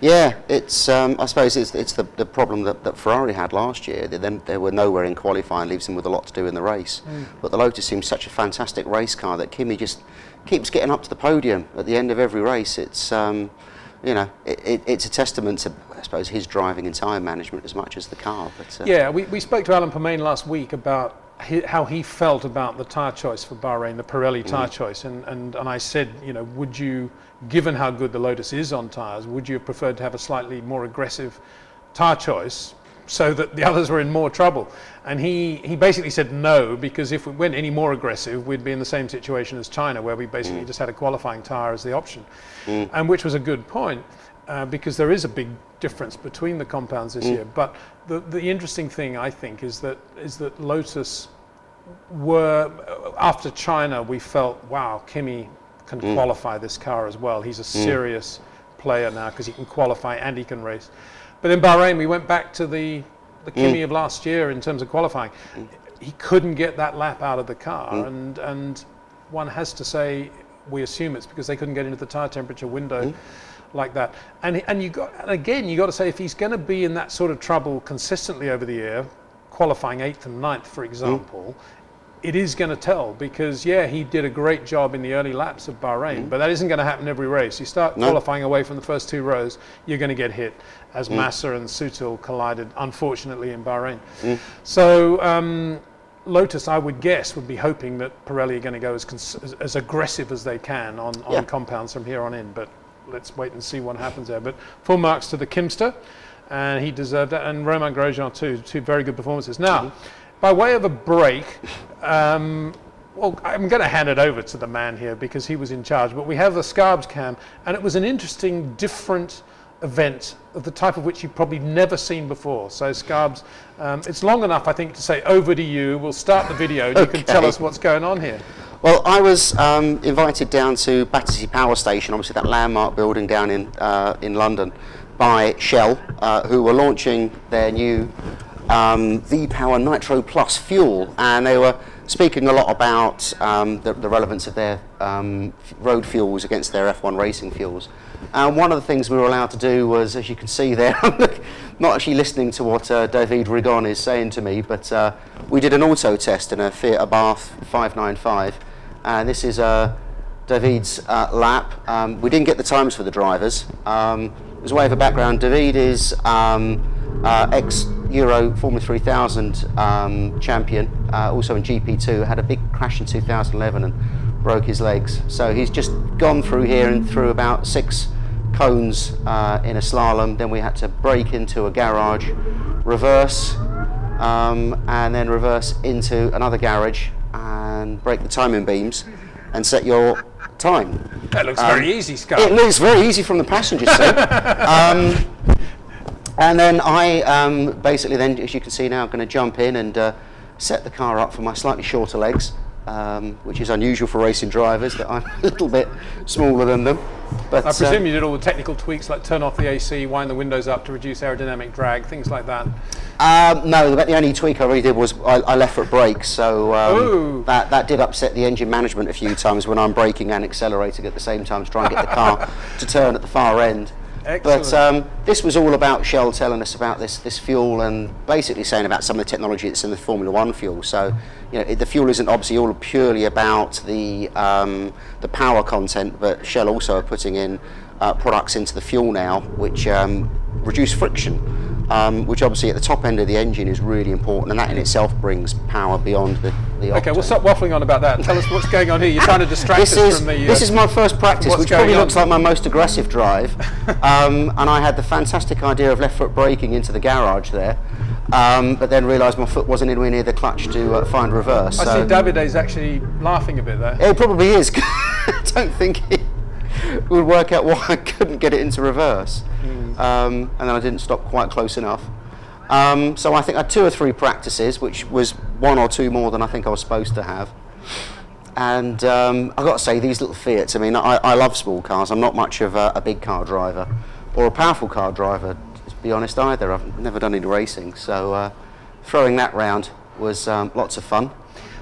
Yeah, it's I suppose it's the problem that Ferrari had last year. They were nowhere in qualifying, leaves them with a lot to do in the race. But the Lotus seems such a fantastic race car that Kimi just keeps getting up to the podium at the end of every race. It's you know, it's a testament to, I suppose, his driving and tyre management as much as the car. But yeah, we spoke to Alan Permain last week about how he felt about the tyre choice for Bahrain, the Pirelli tyre choice, and I said, you know, would you, given how good the Lotus is on tyres, would you have preferred to have a slightly more aggressive tyre choice so that the others were in more trouble? And he basically said no, because if we went any more aggressive, we'd be in the same situation as China, where we basically just had a qualifying tyre as the option, and which was a good point. Because there is a big difference between the compounds this year. But the interesting thing, I think, is that Lotus were, after China, we felt, wow, Kimi can qualify this car as well. He's a serious player now because he can qualify and he can race. But in Bahrain, we went back to the Kimi of last year in terms of qualifying. He couldn't get that lap out of the car, and one has to say, we assume it's because they couldn't get into the tyre temperature window like that. And you got to say, if he's going to be in that sort of trouble consistently over the year, qualifying 8th and 9th, for example, it is going to tell, because he did a great job in the early laps of Bahrain, but that isn't going to happen every race. You start qualifying away from the first 2 rows, you're going to get hit, as Massa and Sutil collided, unfortunately, in Bahrain. So Lotus, I would guess, would be hoping that Pirelli are going to go as aggressive as they can on compounds from here on in, but let's wait and see what happens there. But full marks to the Kimster, and he deserved that, and Romain Grosjean too. 2 very good performances. Now, by way of a break, well, I'm going to hand it over to the man here because he was in charge, but we have the Scarbs cam, and it was an interesting, different event of the type of which you've probably never seen before. So Scarbs, it's long enough, I think, to say over to you. We'll start the video and you can tell us what's going on here. Well, I was invited down to Battersea Power Station, obviously that landmark building down in London, by Shell, who were launching their new V-Power Nitro Plus fuel, and they were speaking a lot about the relevance of their road fuels against their F1 racing fuels. And one of the things we were allowed to do was, as you can see there, I'm not actually listening to what David Rigon is saying to me, but we did an auto test in a Fiat Abarth 595, and this is David's lap. We didn't get the times for the drivers. As a way of a background, David is ex-Euro Formula 3000 champion, also in GP2, had a big crash in 2011 and broke his legs. So he's just gone through here and through about 6 cones in a slalom. Then we had to brake into a garage, reverse, and then reverse into another garage and break the timing beams and set your time. That looks very easy, Scott. It looks very easy from the passenger seat. And then I basically then, as you can see now, I'm going to jump in and set the car up for my slightly shorter legs, which is unusual for racing drivers, that I'm a little bit smaller than them. But I presume you did all the technical tweaks, like turn off the AC, wind the windows up to reduce aerodynamic drag, things like that. No, the only tweak I really did was I left foot brakes, so that did upset the engine management a few times when I'm braking and accelerating at the same time to try and get the car to turn at the far end. Excellent. But this was all about Shell telling us about this fuel and basically saying about some of the technology that's in the Formula 1 fuel. So, you know, the fuel isn't obviously all purely about the power content, but Shell also are putting in products into the fuel now which reduce friction, which obviously at the top end of the engine is really important, and that in itself brings power beyond the Okay, we'll stop waffling on about that and tell us what's going on here. You're trying to distract us from the... This is my first practice, which probably looks like my most aggressive drive. And I had the fantastic idea of left foot braking into the garage there, but then realised my foot wasn't anywhere near the clutch to find reverse. I see Davide's actually laughing a bit there. It probably is. I don't think would work out why I couldn't get it into reverse. And then I didn't stop quite close enough. So I think I had 2 or 3 practices, which was 1 or 2 more than I think I was supposed to have. And I've got to say, these little Fiats, I mean, I love small cars. I'm not much of a big car driver or a powerful car driver, to be honest, either. I've never done any racing, so throwing that round was lots of fun.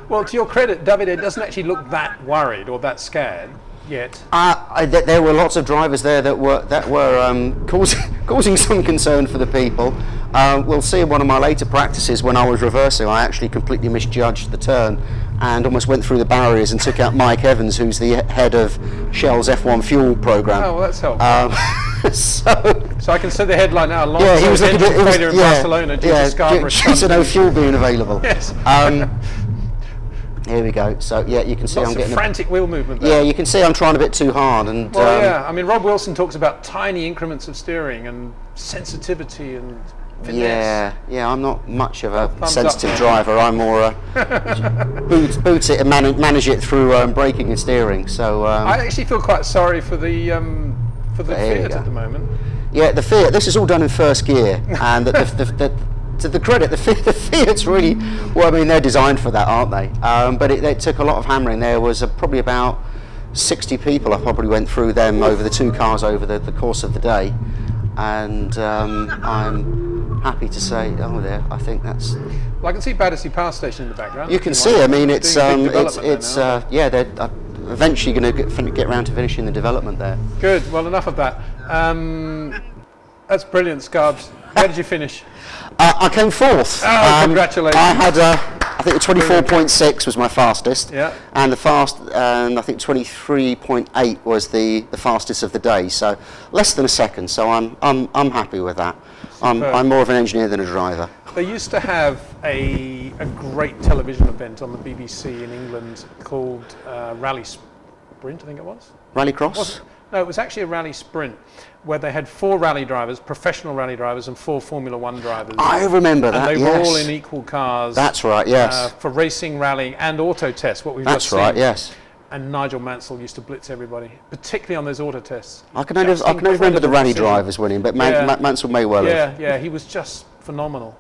Well, to your credit, Davide doesn't actually look that worried or that scared yet. There were lots of drivers there that were causing some concern for the people. We'll see in one of my later practices when I was reversing, I actually completely misjudged the turn and almost went through the barriers and took out Mike Evans, who's the head of Shell's F1 fuel program. Oh, well, that's helpful. So I can see the headline now. Alonso, yeah, he was looking at failure in Barcelona due to Scarborough. Due to no fuel being available. Yes. Here we go. So yeah, you can see Lots I'm getting of frantic wheel movement there. Yeah, you can see I'm trying a bit too hard. And well, yeah. I mean, Rob Wilson talks about tiny increments of steering and sensitivity and finesse. Yeah. I'm not much of a sensitive driver. I'm more boot it and manage it through braking and steering. So I actually feel quite sorry for the Fiat at the moment. Yeah, the Fiat. This is all done in first gear, and to the credit, the Fiat's really, well, I mean, they're designed for that, aren't they? But it took a lot of hammering. There was probably about 60 people. I probably went through them over the 2 cars over the course of the day, and I'm happy to say, I think that's. Well, I can see Battersea Power Station in the background. You can see. I mean, it's yeah, they're eventually going to get around to finishing the development there. Good. Well, enough of that. That's brilliant, Scarbs. Where did you finish? I came 4th. Oh, congratulations. I had, I think 24.6 was my fastest. Yeah. And I think 23.8 was the fastest of the day. So less than a second. So I'm happy with that. I'm more of an engineer than a driver. They used to have a great television event on the BBC in England called Rally Sprint, I think it was. Rallycross? No, it was actually a rally sprint where they had 4 rally drivers, professional rally drivers, and 4 Formula 1 drivers. I remember that, and they were all in equal cars. That's right, yes. For racing, rally, and auto tests, what we've just seen. That's right, yes. And Nigel Mansell used to blitz everybody, particularly on those auto tests. I can only remember the rally drivers winning, but Mansell may well have. Yeah, he was just phenomenal.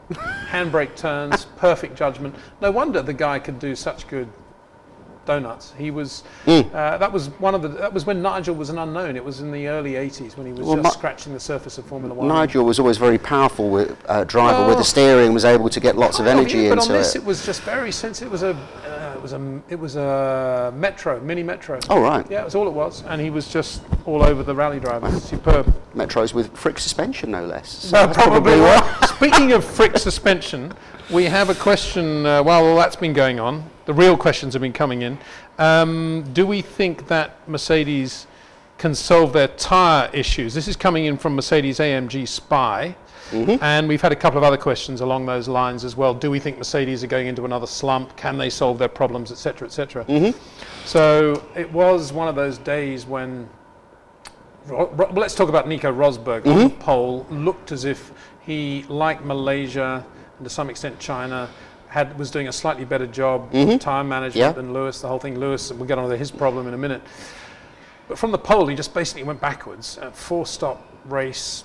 Handbrake turns, perfect judgment. No wonder the guy could do such good donuts. He was. That was when Nigel was an unknown. It was in the early '80s when he was just scratching the surface of Formula 1. Nigel was always very powerful driver with the steering, was able to get lots of energy into it. But on this, it was just very sensitive. It was a mini metro. Oh right. Yeah, that's all it was, and he was just all over the rally drivers. Superb. Metros with FRIC suspension, no less. So probably. Speaking of FRIC suspension, we have a question. While all that's been going on, the real questions have been coming in. Do we think that Mercedes can solve their tyre issues? This is coming in from Mercedes AMG Spy. And we've had a couple of other questions along those lines as well. Do we think Mercedes are going into another slump? Can they solve their problems, etc., etc.? So it was one of those days when, let's talk about Nico Rosberg on the pole. Looked as if he, like Malaysia and to some extent China, was doing a slightly better job of tyre management than Lewis. The whole thing, Lewis, we'll get on to his problem in a minute. But from the pole, he just basically went backwards. 4-stop race.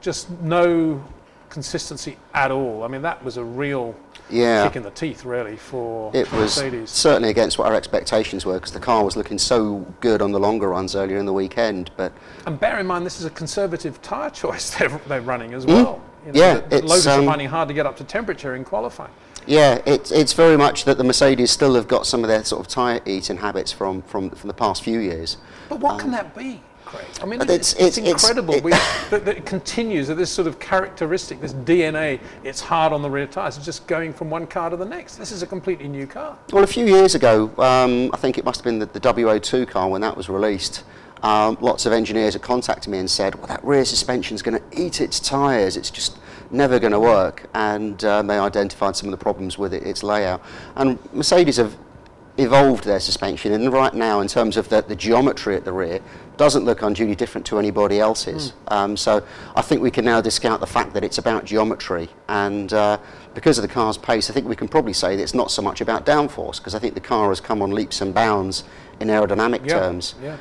Just no consistency at all. I mean, that was a real kick in the teeth, really, for Mercedes. It was certainly against what our expectations were, because the car was looking so good on the longer runs earlier in the weekend. And bear in mind, this is a conservative tyre choice they're running as well. Lotus are finding hard to get up to temperature in qualifying. Yeah, it's very much that the Mercedes still have got some of their sort of tyre eating habits from the past few years. But what can that be? I mean, it's incredible that it continues, that this sort of characteristic, this DNA, it's hard on the rear tyres. It's just going from one car to the next. This is a completely new car. Well, a few years ago, I think it must have been the W02 car when that was released, lots of engineers had contacted me and said, well, that rear suspension's going to eat its tyres. It's just never going to work. And they identified some of the problems with its layout. And Mercedes have evolved their suspension, and right now, in terms of the geometry at the rear, doesn't look unduly different to anybody else's. So I think we can now discount the fact that it's about geometry, and because of the car's pace, I think we can probably say that it's not so much about downforce, because I think the car has come on leaps and bounds in aerodynamic terms. Yeah.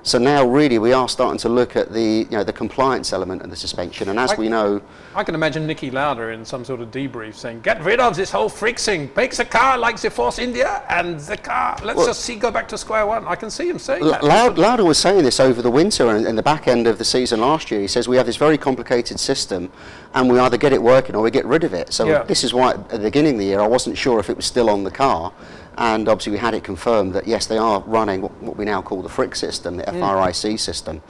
So now really we are starting to look at the the compliance element of the suspension, and as we know, I can imagine Nicky Lauda in some sort of debrief saying, get rid of this whole FRIC thing, makes a car like the Force India, and the car, let's just go back to square one. I can see him saying that. Lauda was saying this over the winter and in the back end of the season last year. He says we have this very complicated system and we either get it working or we get rid of it. So this is why at the beginning of the year I wasn't sure if it was still on the car, and obviously we had it confirmed that yes, they are running what we now call the FRIC system, the FRIC system.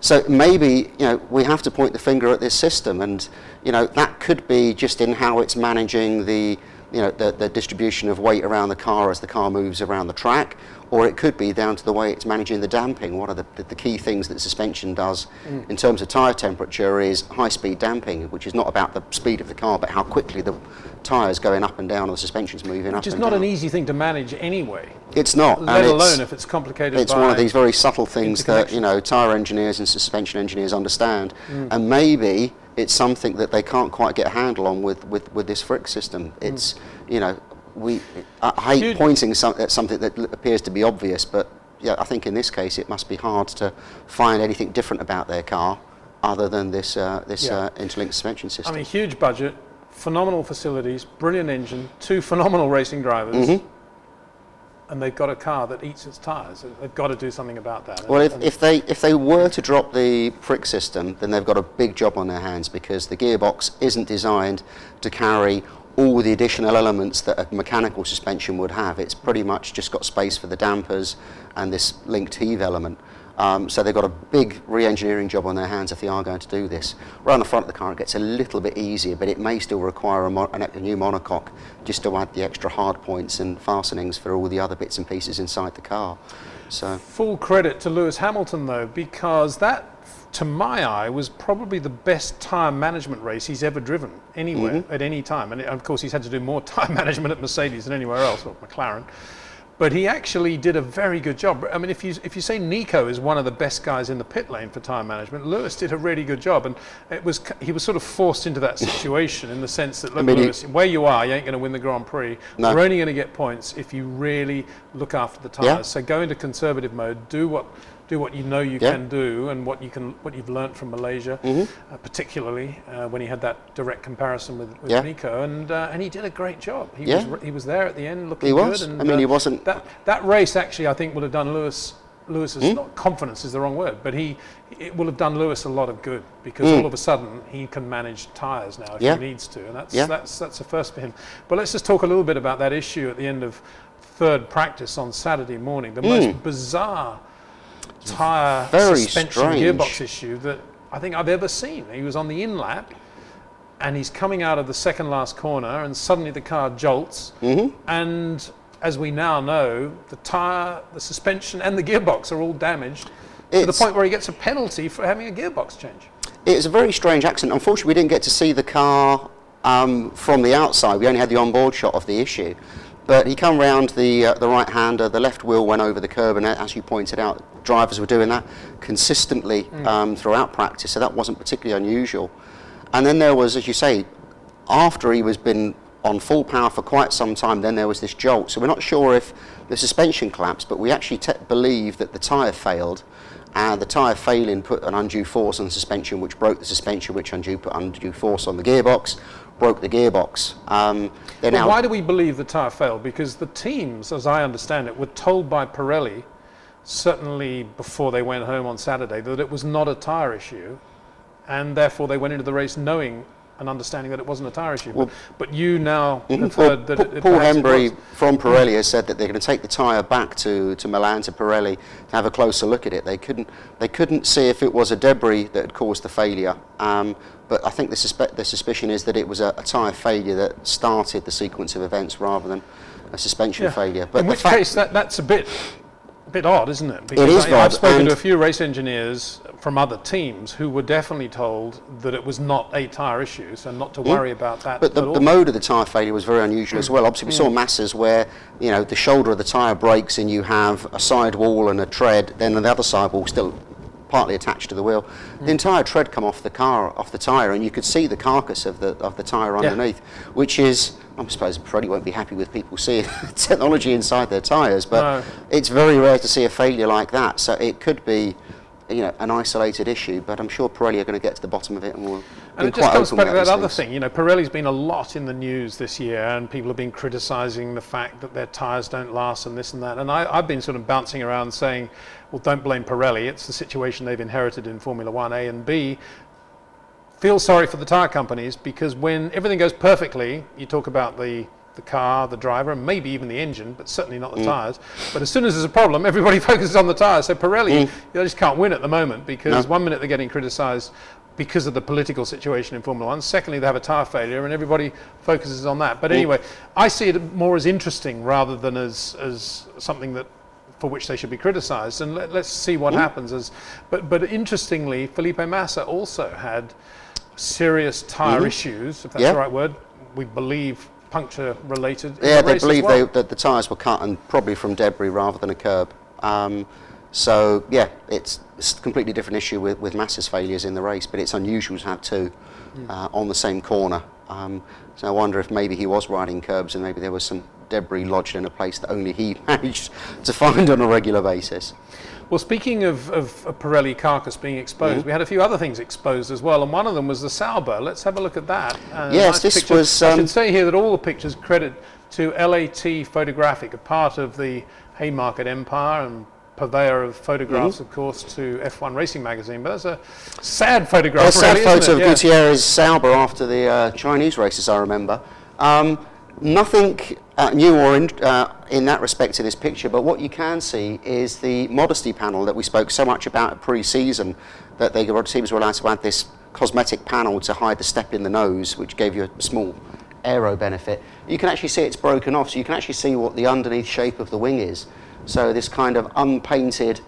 So maybe we have to point the finger at this system, and that could be just in how it's managing the the distribution of weight around the car as the car moves around the track, or it could be down to the way it's managing the damping. One of the key things that suspension does in terms of tyre temperature is high-speed damping, which is not about the speed of the car, but how quickly the tyres going up and down, or the suspension's moving up and down. Which is not an easy thing to manage anyway. It's not. Let alone if it's complicated. It's one of these very subtle things that tyre engineers and suspension engineers understand, and maybe it's something that they can't quite get a handle on with this FRIC system. It's I hate pointing at something that appears to be obvious, but I think in this case it must be hard to find anything different about their car other than this interlinked suspension system. I mean, huge budget, phenomenal facilities, brilliant engine, 2 phenomenal racing drivers, and they've got a car that eats its tyres. They've got to do something about that. Well, if they were to drop the FRIC system, then they've got a big job on their hands, because the gearbox isn't designed to carry all the additional elements that a mechanical suspension would have. It's pretty much just got space for the dampers and this linked heave element. So they've got a big re-engineering job on their hands if they are going to do this. Around the front of the car it gets a little bit easier, but it may still require a new monocoque just to add the extra hard points and fastenings for all the other bits and pieces inside the car. So full credit to Lewis Hamilton though, because that, to my eye, was probably the best tyre management race he's ever driven anywhere at any time. And of course he's had to do more tyre management at Mercedes than anywhere else, or McLaren. But he actually did a very good job. I mean, if you say Nico is one of the best guys in the pit lane for tyre management, Lewis did a really good job, and he was sort of forced into that situation in the sense that, look, Lewis, where you are, you ain't going to win the Grand Prix. No. You're only going to get points if you really look after the tyres. So go into conservative mode, do what you know you can do, and what you've learnt from Malaysia, particularly when he had that direct comparison with Nico, and he did a great job. He was there at the end looking good. And, I mean, he wasn't. That race actually, I think, would have done Lewis's not confidence is the wrong word, but it will have done Lewis a lot of good, because all of a sudden he can manage tyres now if he needs to, and that's a first for him. But let's just talk a little bit about that issue at the end of third practice on Saturday morning. The most bizarre tyre suspension gearbox issue that I think I've ever seen. He was on the in lap and he's coming out of the second last corner, and suddenly the car jolts, and as we now know, the tyre, the suspension and the gearbox are all damaged to the point where he gets a penalty for having a gearbox change. It's a very strange accident. Unfortunately, we didn't get to see the car from the outside. We only had the onboard shot of the issue. But he come round the right-hander, the left wheel went over the curb, and as you pointed out, drivers were doing that consistently throughout practice, so that wasn't particularly unusual. And then there was, as you say, after he was been on full power for quite some time, then there was this jolt. So we're not sure if the suspension collapsed, but we actually believe that the tyre failed, and the tyre failing put an undue force on the suspension, which broke the suspension, which put undue force on the gearbox, broke the gearbox. Why do we believe the tyre failed? Because the teams, as I understand it, were told by Pirelli, certainly before they went home on Saturday, that it was not a tyre issue, and therefore they went into the race knowing and understanding that it wasn't a tyre issue. But you now have heard that Paul Hembry from Pirelli has said that they're going to take the tyre back to Milan, to Pirelli, to have a closer look at it. They couldn't see if it was a debris that had caused the failure. But I think the suspicion is that it was a tyre failure that started the sequence of events rather than a suspension failure. But in which case, that's a bit odd, isn't it? Because it is odd. I've spoken to a few race engineers from other teams who were definitely told that it was not a tyre issue, so not to worry about that. But the mode of the tyre failure was very unusual as well. Obviously, we saw masses where the shoulder of the tyre breaks and you have a sidewall and a tread, then the other sidewall still partly attached to the wheel. The entire tread come off the tyre, and you could see the carcass of the tyre underneath, which is I suppose Pirelli won't be happy with people seeing technology inside their tyres, but it's very rare to see a failure like that. So it could be, you know, an isolated issue, but I'm sure Pirelli are going to get to the bottom of it, and we'll. And it just comes back to that other thing, you know, Pirelli's been a lot in the news this year, and people have been criticising the fact that their tyres don't last and this and that. And I've been sort of bouncing around saying, well, don't blame Pirelli. It's the situation they've inherited in Formula One, A and B. Feel sorry for the tyre companies, because when everything goes perfectly, you talk about the car, the driver, and maybe even the engine, but certainly not the tyres. But as soon as there's a problem, everybody focuses on the tyres. So Pirelli, they just can't win at the moment, because one minute they're getting criticised because of the political situation in Formula One. Secondly, they have a tyre failure, and everybody focuses on that. But anyway, I see it more as interesting rather than as something that for which they should be criticised. And let's see what happens. But interestingly, Felipe Massa also had serious tyre issues, if that's the right word. We believe puncture related. Yeah, they believe that the tyres were cut, and probably from debris rather than a curb. So yeah, it's a completely different issue with Massa's failures in the race, but it's unusual to have two on the same corner. So I wonder if maybe he was riding curbs and maybe there was some debris lodged in a place that only he managed to find on a regular basis. Well, speaking of a Pirelli carcass being exposed, we had a few other things exposed as well, and one of them was the Sauber. Let's have a look at that. Yes, nice this was... I should say here that all the pictures credit to LAT Photographic, a part of the Haymarket empire and purveyor of photographs, of course, to F1 Racing Magazine. But that's a sad photograph. A sad photo of Gutierrez Sauber after the Chinese races, I remember. Nothing new or in that respect to this picture, but what you can see is the modesty panel that we spoke so much about at pre-season, that the teams were allowed to add this cosmetic panel to hide the step in the nose, which gave you a small aero benefit. You can actually see it's broken off, so you can actually see what the underneath shape of the wing is. So this kind of unpainted,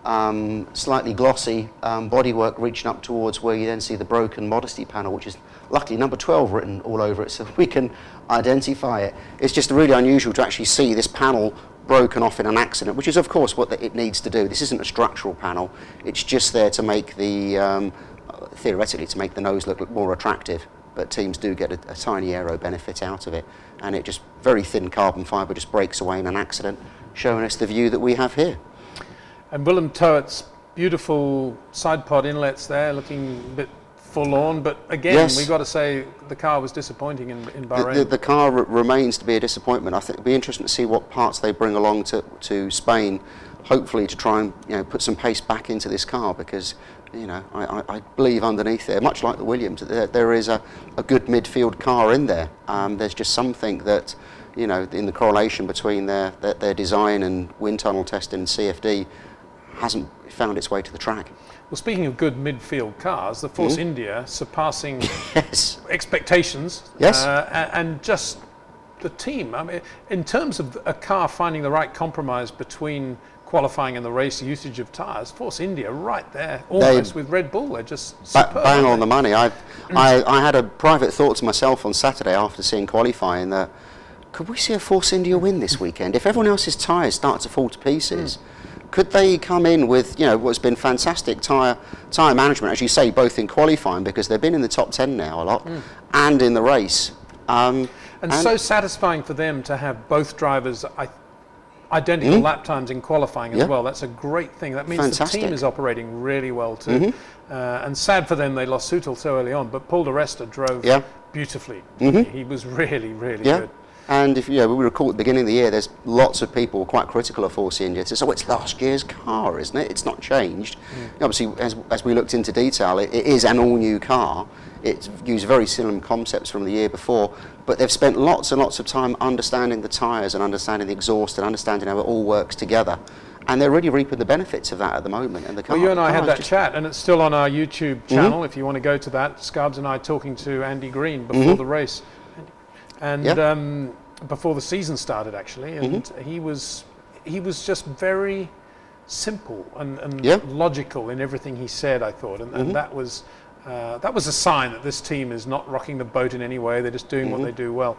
slightly glossy bodywork reaching up towards where you then see the broken modesty panel, which is luckily number 12 written all over it, so we can identify it. It's just really unusual to actually see this panel broken off in an accident, which is of course what it needs to do. This isn't a structural panel, it's just there to make the, theoretically, to make the nose look more attractive, but teams do get a tiny aero benefit out of it, and it just, very thin carbon fibre just breaks away in an accident, showing us the view that we have here. And Willem Toet's beautiful side pod inlets there, looking a bit full-on, but again, we've got to say the car was disappointing in Bahrain. The car remains to be a disappointment. I think it'll be interesting to see what parts they bring along to Spain, hopefully to try and put some pace back into this car, because I believe underneath there, much like the Williams, there is a good midfield car in there. There's just something that, in the correlation between their design and wind tunnel testing and CFD hasn't found its way to the track. Well, speaking of good midfield cars, the Force India surpassing expectations, and just the team. I mean, in terms of a car finding the right compromise between qualifying and the race usage of tyres, Force India right there, almost with Red Bull. They're just superb, bang on the money. I had a private thought to myself on Saturday after seeing qualifying that, could we see a Force India win this weekend? If everyone else's tyres start to fall to pieces, could they come in with, what's been fantastic tyre management, as you say, both in qualifying, because they've been in the top 10 now a lot, and in the race. And so satisfying for them to have both drivers identical lap times in qualifying as well. That's a great thing. That means the team is operating really well too. And sad for them they lost Soutel so early on, but Paul di Resta drove beautifully. He was really, really good. And if we recall at the beginning of the year, there's lots of people quite critical of Force India. So it's last year's car, isn't it? It's not changed. Obviously, as we looked into detail, it is an all-new car. It's used very similar concepts from the year before, but they've spent lots and lots of time understanding the tyres and understanding the exhaust and understanding how it all works together. And they're really reaping the benefits of that at the moment. And the car, well, you and I had that chat, and it's still on our YouTube channel if you want to go to that. Scarbs and I talking to Andy Green before the race. And before the season started, actually, and he was just very simple and logical in everything he said, I thought, and that was a sign that this team is not rocking the boat in any way. They're just doing what they do well.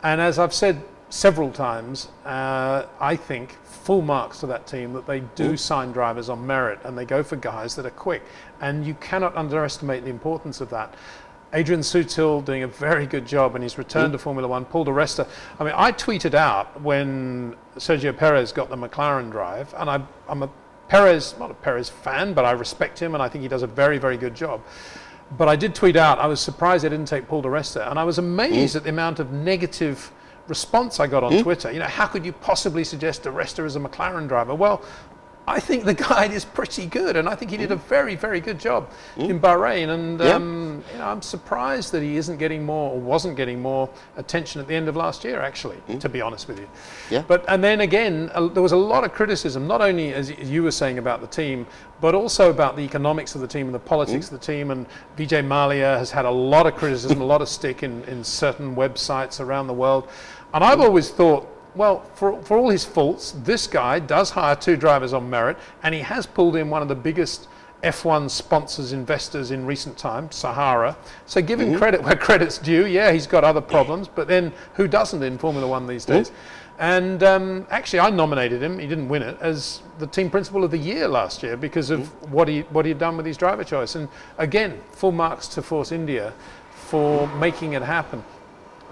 And as I've said several times, I think full marks to that team that they do sign drivers on merit, and they go for guys that are quick, and you cannot underestimate the importance of that. Adrian Sutil doing a very good job in his return to Formula One. Paul di Resta. I mean, I tweeted out when Sergio Perez got the McLaren drive, and I'm a Perez, not a Perez fan, but I respect him, and I think he does a very, very good job. But I did tweet out, I was surprised they didn't take Paul di Resta, and I was amazed at the amount of negative response I got on Twitter. You know, how could you possibly suggest di Resta as a McLaren driver? Well, I think the guy is pretty good, and I think he did a very, very good job in Bahrain. And you know, I'm surprised that he isn't getting more, or wasn't getting more attention at the end of last year, actually, to be honest with you. Yeah. But and then again, there was a lot of criticism, not only as you were saying about the team, but also about the economics of the team and the politics of the team. And Vijay Mallya has had a lot of criticism, a lot of stick in certain websites around the world. And I've always thought, well, for all his faults, this guy does hire 2 drivers on merit, and he has pulled in one of the biggest F1 sponsors, investors in recent times, Sahara. So give him credit where credit's due. Yeah, he's got other problems, but then who doesn't in Formula One these days? And actually, I nominated him, he didn't win it, as the team principal of the year last year because of what he'd done with his driver choice. And again, full marks to Force India for making it happen.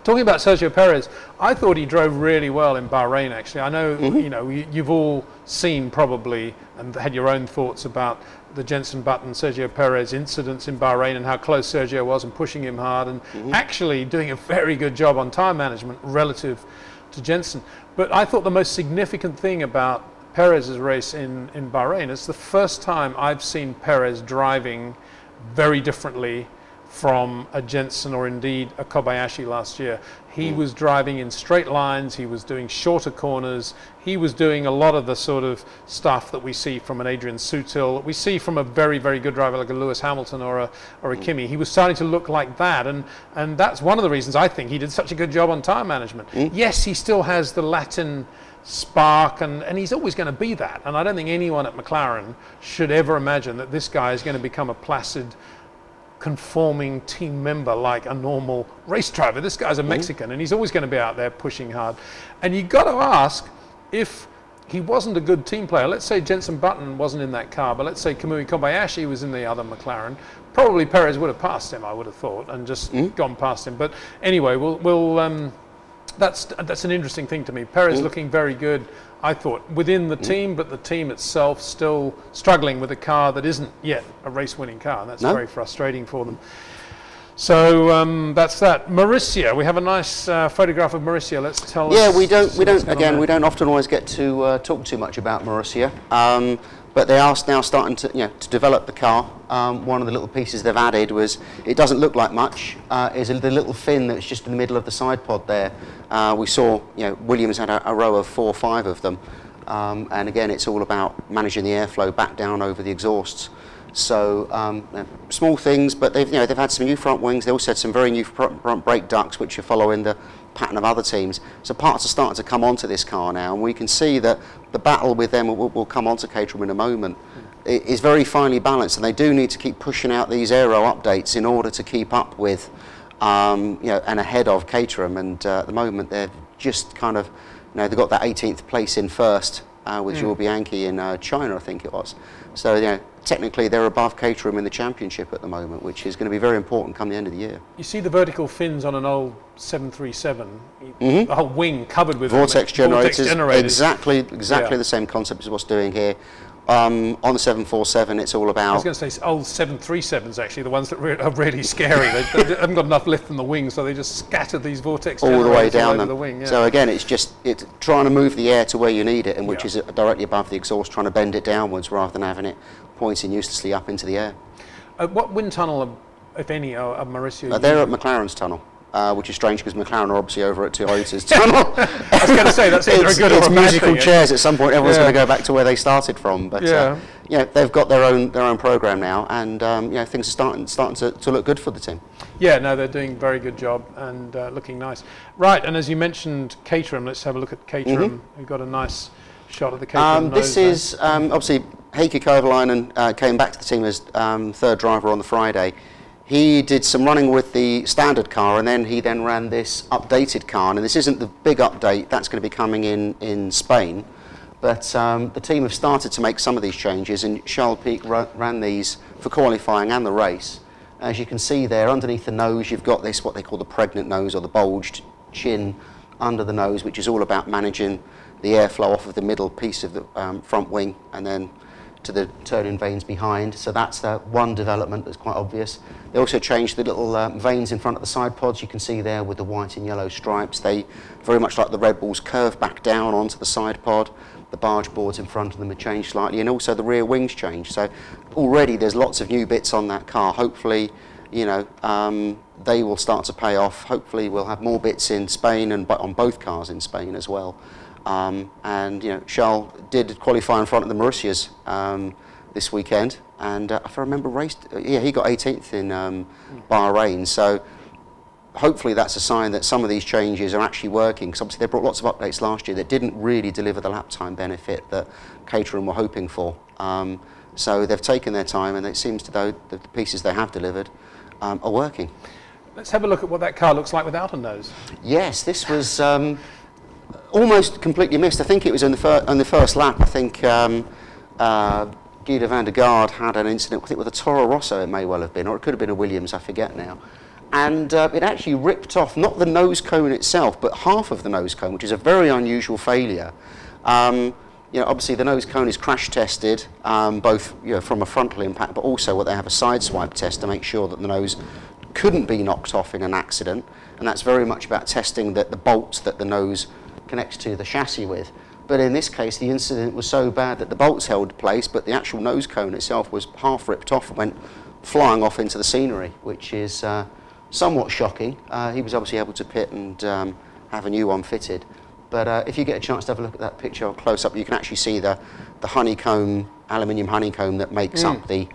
Talking about Sergio Perez, I thought he drove really well in Bahrain, actually. I know, you know, you've all seen probably and had your own thoughts about the Jenson Button, Sergio Perez incidents in Bahrain and how close Sergio was and pushing him hard and actually doing a very good job on tyre management relative to Jenson. But I thought the most significant thing about Perez's race in Bahrain is the first time I've seen Perez driving very differently from a Jenson or indeed a Kobayashi last year. He was driving in straight lines, he was doing shorter corners, he was doing a lot of the sort of stuff that we see from an Adrian Sutil, that we see from a very, very good driver like a Lewis Hamilton or a Kimi. He was starting to look like that, and that's one of the reasons I think he did such a good job on tyre management. Yes, he still has the Latin spark, and he's always going to be that, and I don't think anyone at McLaren should ever imagine that this guy is going to become a placid conforming team member like a normal race driver. This guy's a Mexican, and he's always going to be out there pushing hard. And you've got to ask, if he wasn't a good team player, let's say Jenson Button wasn't in that car, but let's say Kamui Kobayashi was in the other McLaren, probably Perez would have passed him, I would have thought, and just gone past him. But anyway, that's an interesting thing to me. Perez looking very good, I thought, within the team, but the team itself still struggling with a car that isn't yet a race-winning car, and that's very frustrating for them. So that's that. Marussia, we have a nice photograph of Marussia. Let's tell us. Yeah, we don't often always get to talk too much about Marussia, but they are now starting to, to develop the car. One of the little pieces they've added was, it doesn't look like much, is the little fin that's just in the middle of the side pod there. We saw, Williams had a row of 4 or 5 of them, and again, it's all about managing the airflow back down over the exhausts. So small things, but they've had some new front wings. They also had some very new front brake ducts, which are following the pattern of other teams. So parts are starting to come onto this car now, and we can see that the battle with them, we'll come on to Caterham in a moment, is very finely balanced, and they do need to keep pushing out these aero updates in order to keep up with, and ahead of Caterham. And at the moment, they've just kind of, they've got that 18th place in first with Jules Bianchi in China, I think it was. So, technically they're above Caterham in the championship at the moment, which is going to be very important come the end of the year. You see the vertical fins on an old 737, the whole wing covered with vortex generators. Exactly the same concept as what's doing here. On the 747, it's all about... I was going to say old 737s, actually, the ones that are really scary. they haven't got enough lift in the wing, so they just scatter these vortex generators all the way down the wing. Yeah. So again, it's trying to move the air to where you need it, and which is directly above the exhaust, trying to bend it downwards rather than having it pointing uselessly up into the air. What wind tunnel, if any, are Marussia? They're at McLaren's tunnel. Which is strange because McLaren are obviously over at Toyota's tunnel. I was going to say, that's either a good or a bad thing. It's musical chairs at some point. Everyone's going to go back to where they started from. But they've got their own program now, and things are starting to look good for the team. Yeah, no, they're doing a very good job and looking nice. Right, and as you mentioned, Caterham. Let's have a look at Caterham. We've got a nice shot of the Caterham this is obviously Heikki Kovalainen came back to the team as third driver on the Friday. He did some running with the standard car, and then he ran this updated car. And this isn't the big update, that's going to be coming in Spain. But the team have started to make some of these changes, and Charles Pic ran these for qualifying and the race. As you can see there, underneath the nose, you've got this, what they call the pregnant nose, or the bulged chin under the nose, which is all about managing the airflow off of the middle piece of the front wing and then to the turning vanes behind. So that's one development that's quite obvious. They also changed the little vanes in front of the side pods. You can see there with the white and yellow stripes. They, very much like the Red Bulls, curve back down onto the side pod. The barge boards in front of them have changed slightly, and also the rear wings changed. So already there's lots of new bits on that car. Hopefully, you know, they will start to pay off. Hopefully we'll have more bits in Spain and on both cars in Spain as well. And you know, Charles did qualify in front of the Mauritius this weekend, and if I remember, he got 18th in Bahrain. So hopefully that's a sign that some of these changes are actually working, because obviously they brought lots of updates last year that didn't really deliver the lap time benefit that Caterham were hoping for. So they've taken their time, and it seems to though the pieces they have delivered are working. Let's have a look at what that car looks like without a nose. Yes, this was almost completely missed. I think it was in the first lap. I think Guido van der Garde had an incident, I think with a Toro Rosso it may well have been, or it could have been a Williams, I forget now. And it actually ripped off, not the nose cone itself, but half of the nose cone, which is a very unusual failure. You know, obviously the nose cone is crash tested, both, you know, from a frontal impact, but also what they have a side swipe test to make sure that the nose couldn't be knocked off in an accident. And that's very much about testing that the bolts that the nose connects to the chassis with. But in this case, the incident was so bad that the bolts held place, but the actual nose cone itself was half ripped off and went flying off into the scenery, which is somewhat shocking. He was obviously able to pit and have a new one fitted. But if you get a chance to have a look at that picture close up, you can actually see the honeycomb, aluminium honeycomb that makes up the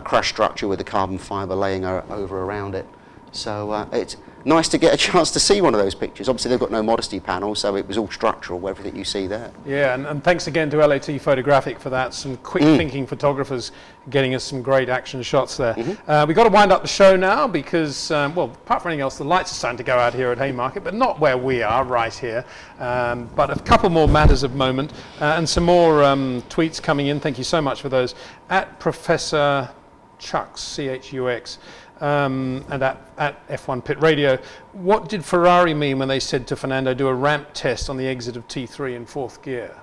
crash structure with the carbon fibre laying over around it. So it's nice to get a chance to see one of those pictures. Obviously they've got no modesty panel, so it was all structural, everything you see there. Yeah, and thanks again to LAT Photographic for that. Some quick thinking photographers getting us some great action shots there. We've got to wind up the show now because, well, apart from anything else, the lights are starting to go out here at Haymarket, but not where we are, right here. But a couple more matters of moment and some more tweets coming in. Thank you so much for those. At Professor Chucks, C-H-U-X, and at F1 Pit Radio, what did Ferrari mean when they said to Fernando, do a ramp test on the exit of T3 in fourth gear?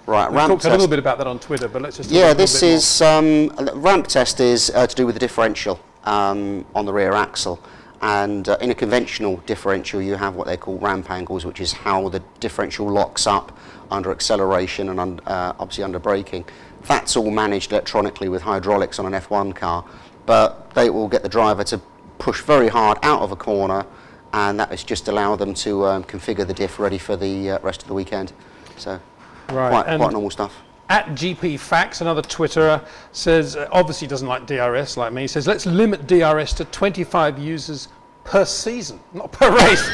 Right, we talked a little bit about that on Twitter, but let's just this is ramp test is to do with the differential on the rear axle, and in a conventional differential you have what they call ramp angles, which is how the differential locks up under acceleration and obviously under braking. That's all managed electronically with hydraulics on an F1 car, but they will get the driver to push very hard out of a corner, and that is just allow them to configure the diff ready for the rest of the weekend. So quite normal stuff. At GP Facts, another Twitterer, says, obviously doesn't like DRS like me, says let's limit DRS to 25 users per season, not per race.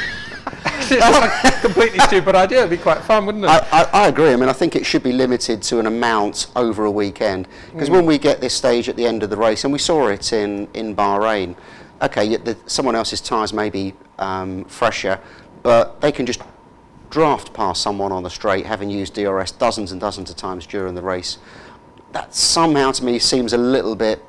It's like a completely stupid idea. It'd be quite fun, wouldn't it? I agree. I mean, I think it should be limited to an amount over a weekend, because when we get this stage at the end of the race, and we saw it in Bahrain, okay, someone else's tyres may be fresher, but they can just draft past someone on the straight, having used DRS dozens and dozens of times during the race. That somehow to me seems a little bit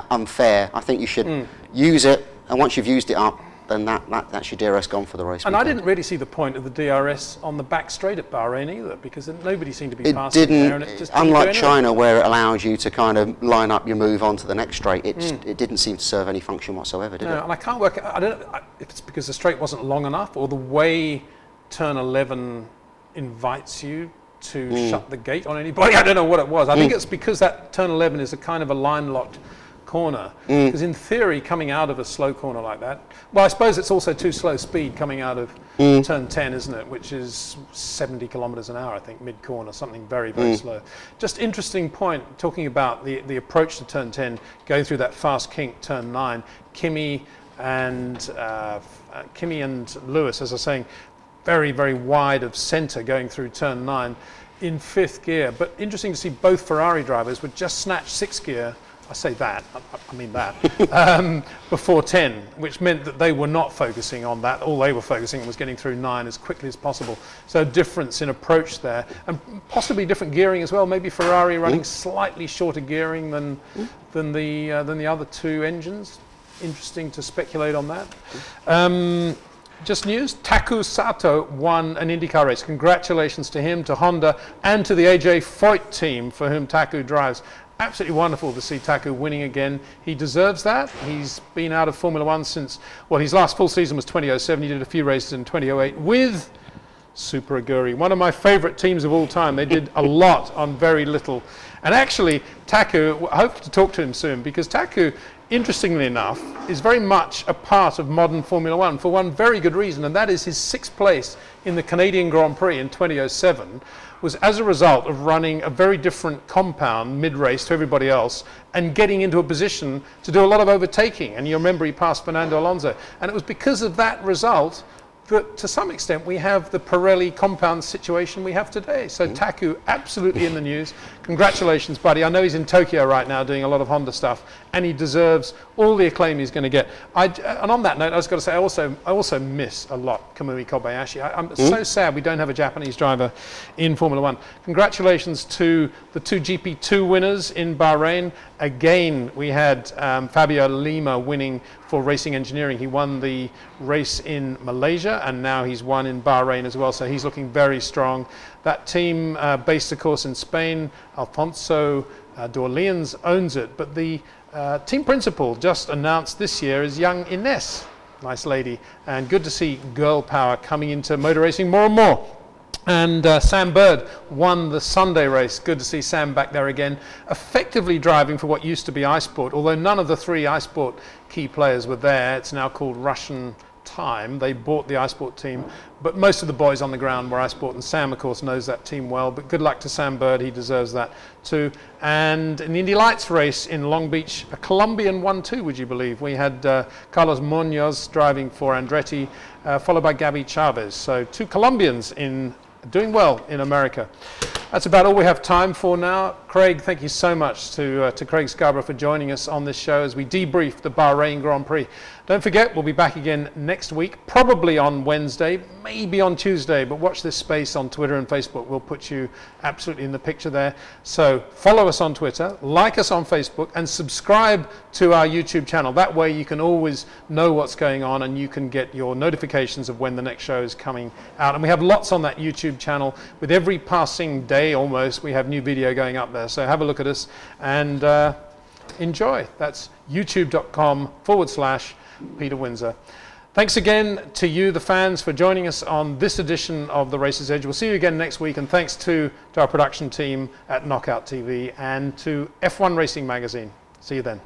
unfair. I think you should use it, and once you've used it up, then that's your DRS gone for the race. And I didn't really see the point of the DRS on the back straight at Bahrain either, because nobody seemed to be passing there. And it just unlike China, where it allows you to kind of line up your move onto the next straight, it didn't seem to serve any function whatsoever, did it? And I can't work out, I don't know if it's because the straight wasn't long enough, or the way turn 11 invites you to shut the gate on anybody. I don't know what it was. I think it's because that turn 11 is a kind of a line-locked corner, because in theory coming out of a slow corner like that, well, I suppose it's also too slow speed coming out of turn 10, isn't it, which is 70 kilometers an hour, I think, mid-corner, something very, very slow. Just interesting point, talking about the approach to turn 10, going through that fast kink, turn 9, Kimi and Lewis, as I was saying, very, very wide of centre going through turn 9 in fifth gear. But interesting to see both Ferrari drivers would just snatch sixth gear I say that, I mean that, before 10, which meant that they were not focusing on that. All they were focusing on was getting through 9 as quickly as possible. So a difference in approach there, and possibly different gearing as well. Maybe Ferrari running slightly shorter gearing than the other 2 engines. Interesting to speculate on that. Just news, Taku Sato won an IndyCar race. Congratulations to him, to Honda, and to the AJ Foyt team for whom Taku drives. Absolutely wonderful to see Taku winning again. He deserves that. He's been out of Formula One since, well, his last full season was 2007. He did a few races in 2008 with Super Aguri, one of my favorite teams of all time. They did a lot on very little. And actually, Taku, I hope to talk to him soon, because Taku, interestingly enough, is very much a part of modern Formula One for one very good reason, and that is his 6th place in the Canadian Grand Prix in 2007 was as a result of running a very different compound mid-race to everybody else and getting into a position to do a lot of overtaking. And you remember he passed Fernando Alonso. And it was because of that result that to some extent we have the Pirelli compound situation we have today. So Taku absolutely in the news. Congratulations, buddy. I know he's in Tokyo right now doing a lot of Honda stuff, and he deserves all the acclaim he's going to get. And on that note, I was going to say I also miss a lot Kamui Kobayashi. I'm so sad we don't have a Japanese driver in Formula One. Congratulations to the 2 GP2 winners in Bahrain. Again, we had Fabio Lima winning for Racing Engineering. He won the race in Malaysia, and now he's won in Bahrain as well, so he's looking very strong. That team, based of course in Spain, Alfonso d'Orleans owns it, but the team principal just announced this year is young Ines. Nice lady, and good to see girl power coming into motor racing more and more. And Sam Bird won the Sunday race. Good to see Sam back there again, effectively driving for what used to be iSport, although none of the 3 iSport key players were there. It's now called Russian Time. They bought the iSport team, but most of the boys on the ground were iSport, and Sam, of course, knows that team well. But good luck to Sam Bird. He deserves that too. And in the Indy Lights race in Long Beach, a Colombian won too, would you believe? We had Carlos Munoz driving for Andretti, followed by Gabi Chavez. So 2 Colombians doing well in America. That's about all we have time for now. Craig, thank you so much to Craig Scarborough for joining us on this show as we debrief the Bahrain Grand Prix. Don't forget, we'll be back again next week, probably on Wednesday, maybe on Tuesday, but watch this space on Twitter and Facebook. We'll put you absolutely in the picture there. So follow us on Twitter, like us on Facebook, and subscribe to our YouTube channel. That way you can always know what's going on and you can get your notifications of when the next show is coming out. And we have lots on that YouTube channel. With every passing day almost, we have new video going up there. So have a look at us and enjoy. That's youtube.com/Peter Windsor. Thanks again to you, the fans, for joining us on this edition of The Racer's Edge. We'll see you again next week, and thanks to our production team at Knockout TV and to F1 Racing Magazine. See you then.